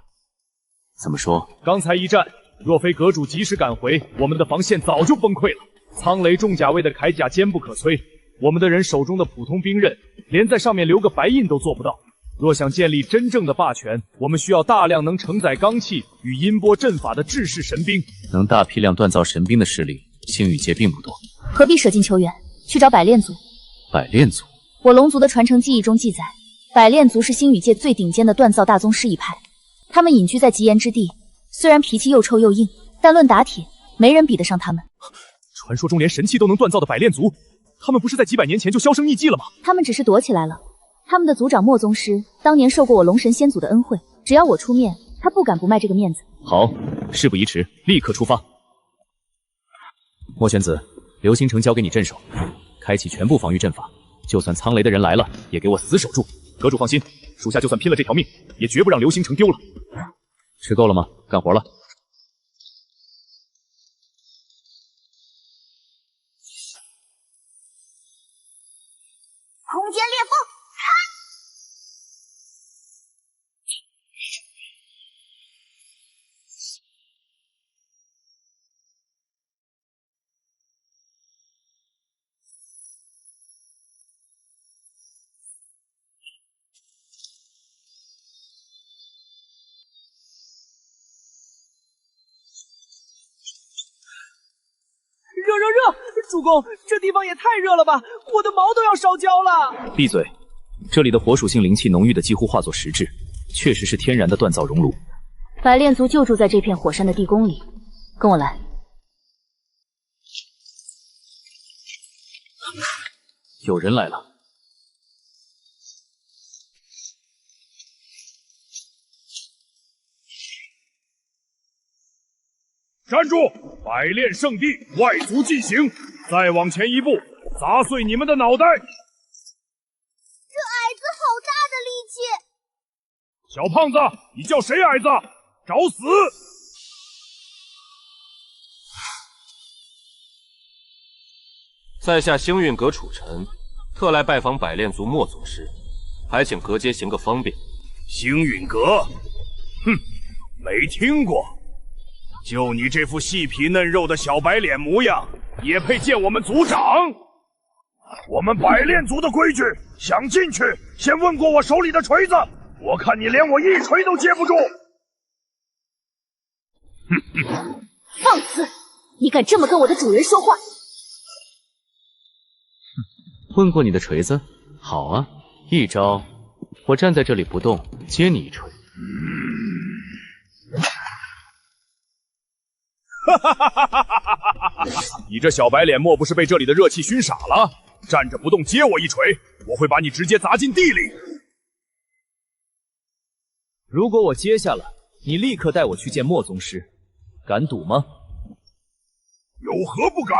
怎么说？刚才一战，若非阁主及时赶回，我们的防线早就崩溃了。苍雷重甲卫的铠甲坚不可摧，我们的人手中的普通兵刃，连在上面留个白印都做不到。若想建立真正的霸权，我们需要大量能承载罡气与音波阵法的制式神兵。能大批量锻造神兵的势力，星宇界并不多，何必舍近求远，去找百炼族？百炼族，我龙族的传承记忆中记载，百炼族是星宇界最顶尖的锻造大宗师一派。他们隐居在极炎之地，虽然脾气又臭又硬，但论打铁，没人比得上他们。传说中连神器都能锻造的百炼族，他们不是在几百年前就销声匿迹了吗？他们只是躲起来了。他们的族长莫宗师当年受过我龙神先祖的恩惠，只要我出面，他不敢不卖这个面子。好，事不宜迟，立刻出发。莫玄子，流星城交给你镇守，开启全部防御阵法，就算苍雷的人来了，也给我死守住。阁主放心，属下就算拼了这条命，也绝不让流星城丢了。吃够了吗？干活了。空间裂缝，热！主公，这地方也太热了吧，我的毛都要烧焦了。闭嘴！这里的火属性灵气浓郁的几乎化作实质，确实是天然的锻造熔炉。百炼族就住在这片火山的地宫里，跟我来。有人来了。站住！百炼圣地，外族进行！再往前一步，砸碎你们的脑袋！这矮子好大的力气！小胖子，你叫谁矮子？找死！在下星运阁楚尘，特来拜访百炼族莫宗师，还请阁阶行个方便。星运阁，哼，没听过。就你这副细皮嫩肉的小白脸模样，也配见我们族长？我们百炼族的规矩，想进去先问过我手里的锤子，我看你连我一锤都接不住。放肆！你敢这么跟我的主人说话？问过你的锤子？好啊，一招，我站在这里不动，接你一锤。你这小白脸莫不是被这里的热气熏傻了？站着不动接我一锤，我会把你直接砸进地里。如果我接下了，你立刻带我去见莫宗师，敢赌吗？有何不敢？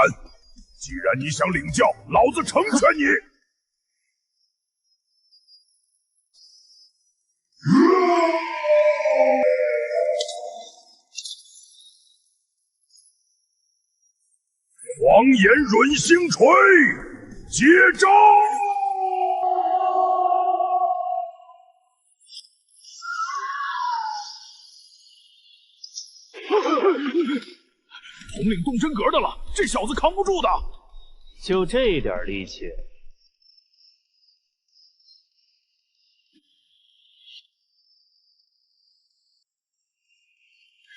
既然你想领教，老子成全你。狂炎润星锤，接招！统领动真格的了，这小子扛不住的。就这点力气？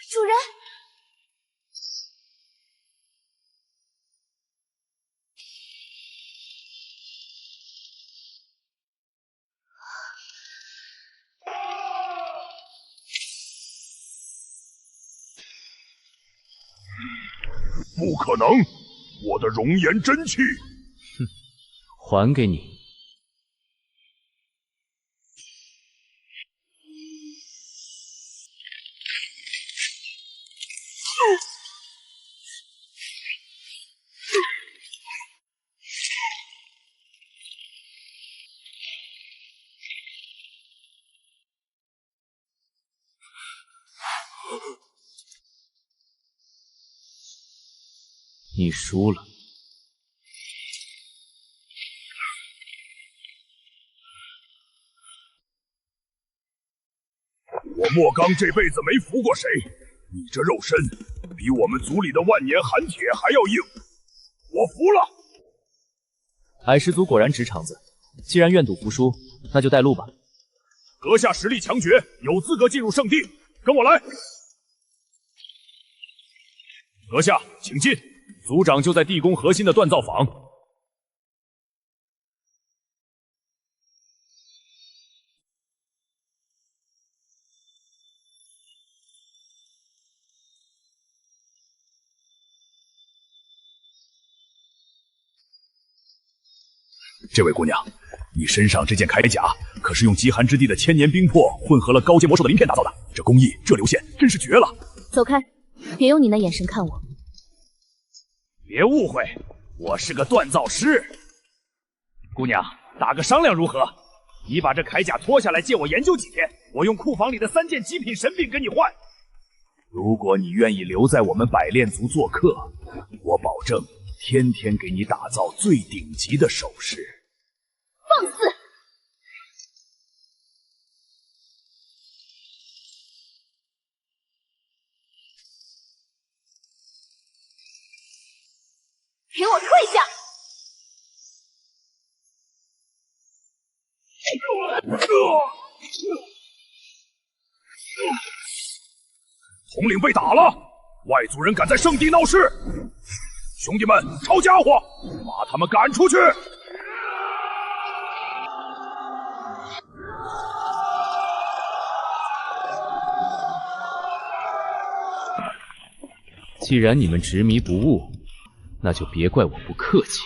主人，不可能！我的熔岩真气，还给你。你输了。我莫刚这辈子没服过谁，你这肉身比我们族里的万年寒铁还要硬，我服了。矮师族果然直肠子，既然愿赌服输，那就带路吧。阁下实力强绝，有资格进入圣地，跟我来。阁下，请进。族长就在地宫核心的锻造坊。这位姑娘，你身上这件铠甲可是用极寒之地的千年冰魄混合了高阶魔兽的鳞片打造的，这工艺，这流线真是绝了。走开，别用你那眼神看我。别误会，我是个锻造师。姑娘，打个商量如何？你把这铠甲脱下来借我研究几天，我用库房里的3件极品神兵跟你换。如果你愿意留在我们百炼族做客，我保证天天给你打造最顶级的首饰。放肆！给我退下！统领被打了，外族人敢在圣地闹事，兄弟们抄家伙，把他们赶出去！既然你们执迷不悟，那就别怪我不客气。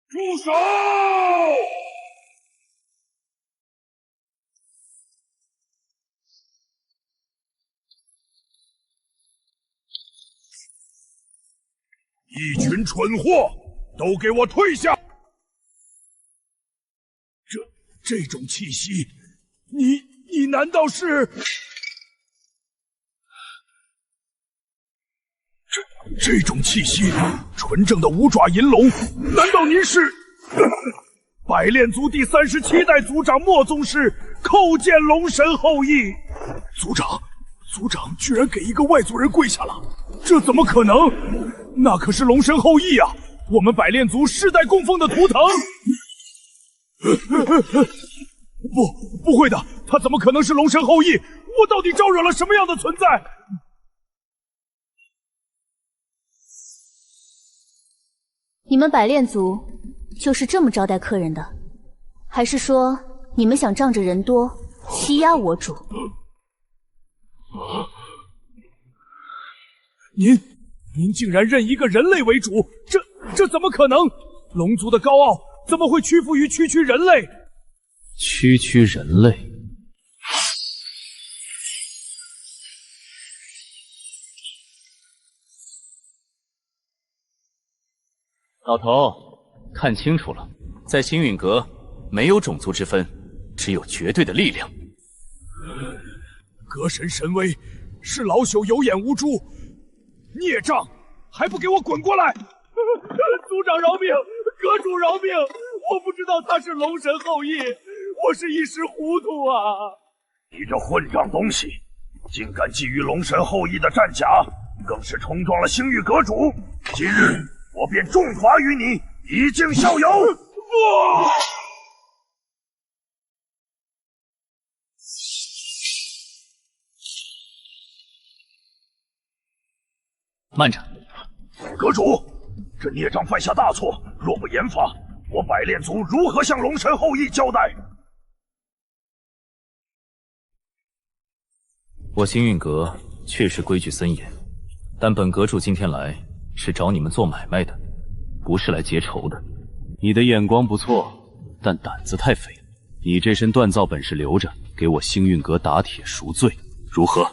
住手！一群蠢货，都给我退下！这种气息，你难道是？这种气息，纯正的五爪银龙，难道您是百炼族第37代族长莫宗师叩见龙神后裔？族长居然给一个外族人跪下了，这怎么可能？那可是龙神后裔啊，我们百炼族世代供奉的图腾。不会的，他怎么可能是龙神后裔？我到底招惹了什么样的存在？你们百炼族就是这么招待客人的？还是说你们想仗着人多欺压我主？您竟然认一个人类为主，这怎么可能？龙族的高傲怎么会屈服于区人类？区人类？老头，看清楚了，在星陨阁没有种族之分，只有绝对的力量。阁神神威，是老朽有眼无珠，孽障，还不给我滚过来！族长饶命，阁主饶命！我不知道他是龙神后裔，我是一时糊涂啊！你这混账东西，竟敢觊觎龙神后裔的战甲，更是冲撞了星域阁主！今日我便重罚于你，以儆效尤！慢着，阁主，这孽障犯下大错，若不严罚，我百炼族如何向龙神后裔交代？我星运阁确实规矩森严，但本阁主今天来是找你们做买卖的，不是来结仇的。你的眼光不错，但胆子太肥。你这身锻造本事留着，给我星运阁打铁赎罪，如何？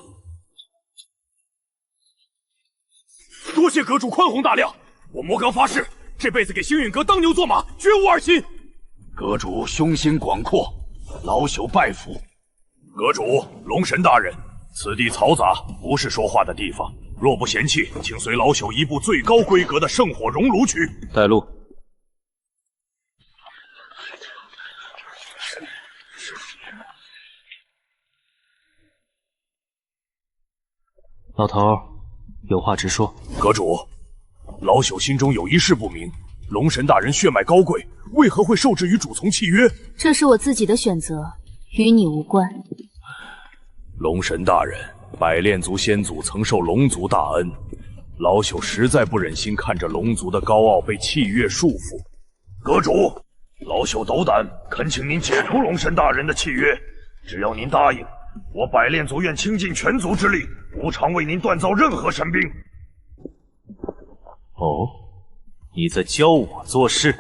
多谢阁主宽宏大量，我魔阁发誓，这辈子给星运阁当牛做马，绝无二心。阁主胸心广阔，老朽拜服。阁主，龙神大人，此地嘈杂，不是说话的地方。若不嫌弃，请随老朽一步最高规格的圣火熔炉去。带路。老头，有话直说。阁主，老朽心中有一事不明，龙神大人血脉高贵，为何会受制于主从契约？这是我自己的选择，与你无关。龙神大人，百炼族先祖曾受龙族大恩，老朽实在不忍心看着龙族的高傲被契约束缚。阁主，老朽斗胆，恳请您解除龙神大人的契约。只要您答应，我百炼族愿倾尽全族之力，无偿为您锻造任何神兵。哦，你在教我做事？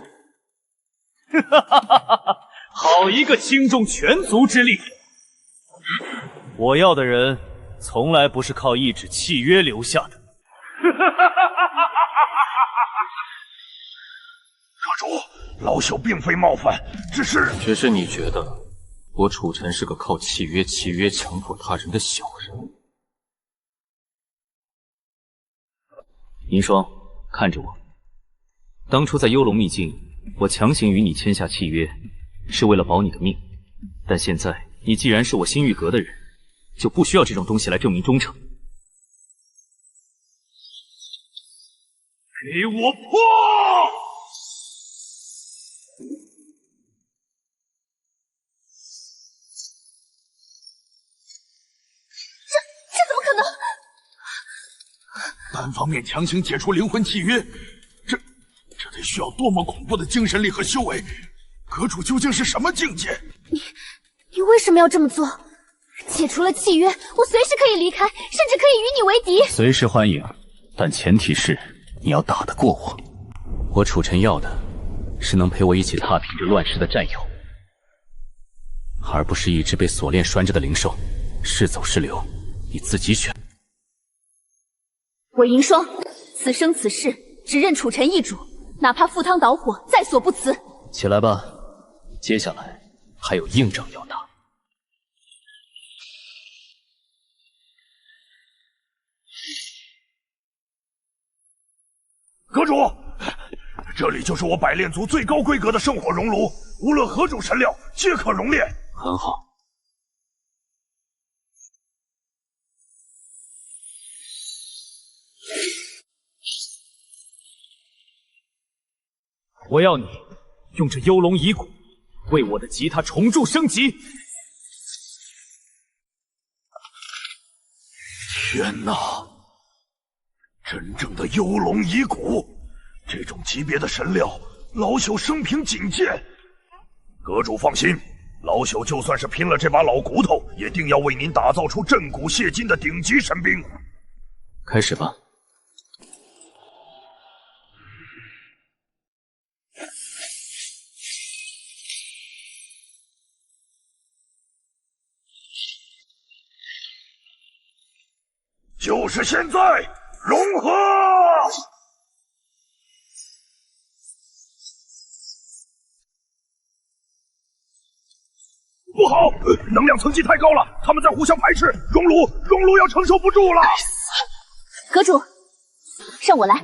哈哈哈哈！好一个倾重全族之力！我要的人从来不是靠一纸契约留下的。阁主，老朽并非冒犯，只是你觉得我楚尘是个靠契约强迫他人的小人。银霜，看着我。当初在幽龙秘境，我强行与你签下契约，是为了保你的命。但现在，你既然是我星域阁的人，就不需要这种东西来证明忠诚。给我破！这怎么可能？单方面强行解除灵魂契约，这得需要多么恐怖的精神力和修为？阁主究竟是什么境界？你为什么要这么做？解除了契约，我随时可以离开，甚至可以与你为敌。随时欢迎，但前提是你要打得过我。我楚尘要的是能陪我一起踏平这乱世的战友，而不是一只被锁链拴着的灵兽。是走是留，你自己选。我银霜，此生此世只认楚尘一主，哪怕赴汤蹈火，在所不辞。起来吧，接下来还有硬仗要打。阁主，这里就是我百炼族最高规格的圣火熔炉，无论何种神料皆可熔炼。很好。我要你用这幽龙遗骨为我的吉他重铸升级。天哪！真正的幽龙遗骨，这种级别的神料，老朽生平仅见。阁主放心，老朽就算是拼了这把老骨头，也定要为您打造出震古泻今的顶级神兵。开始吧。就是现在，融合！不好，能量层级太高了，他们在互相排斥，熔炉要承受不住了。阁主，让我来。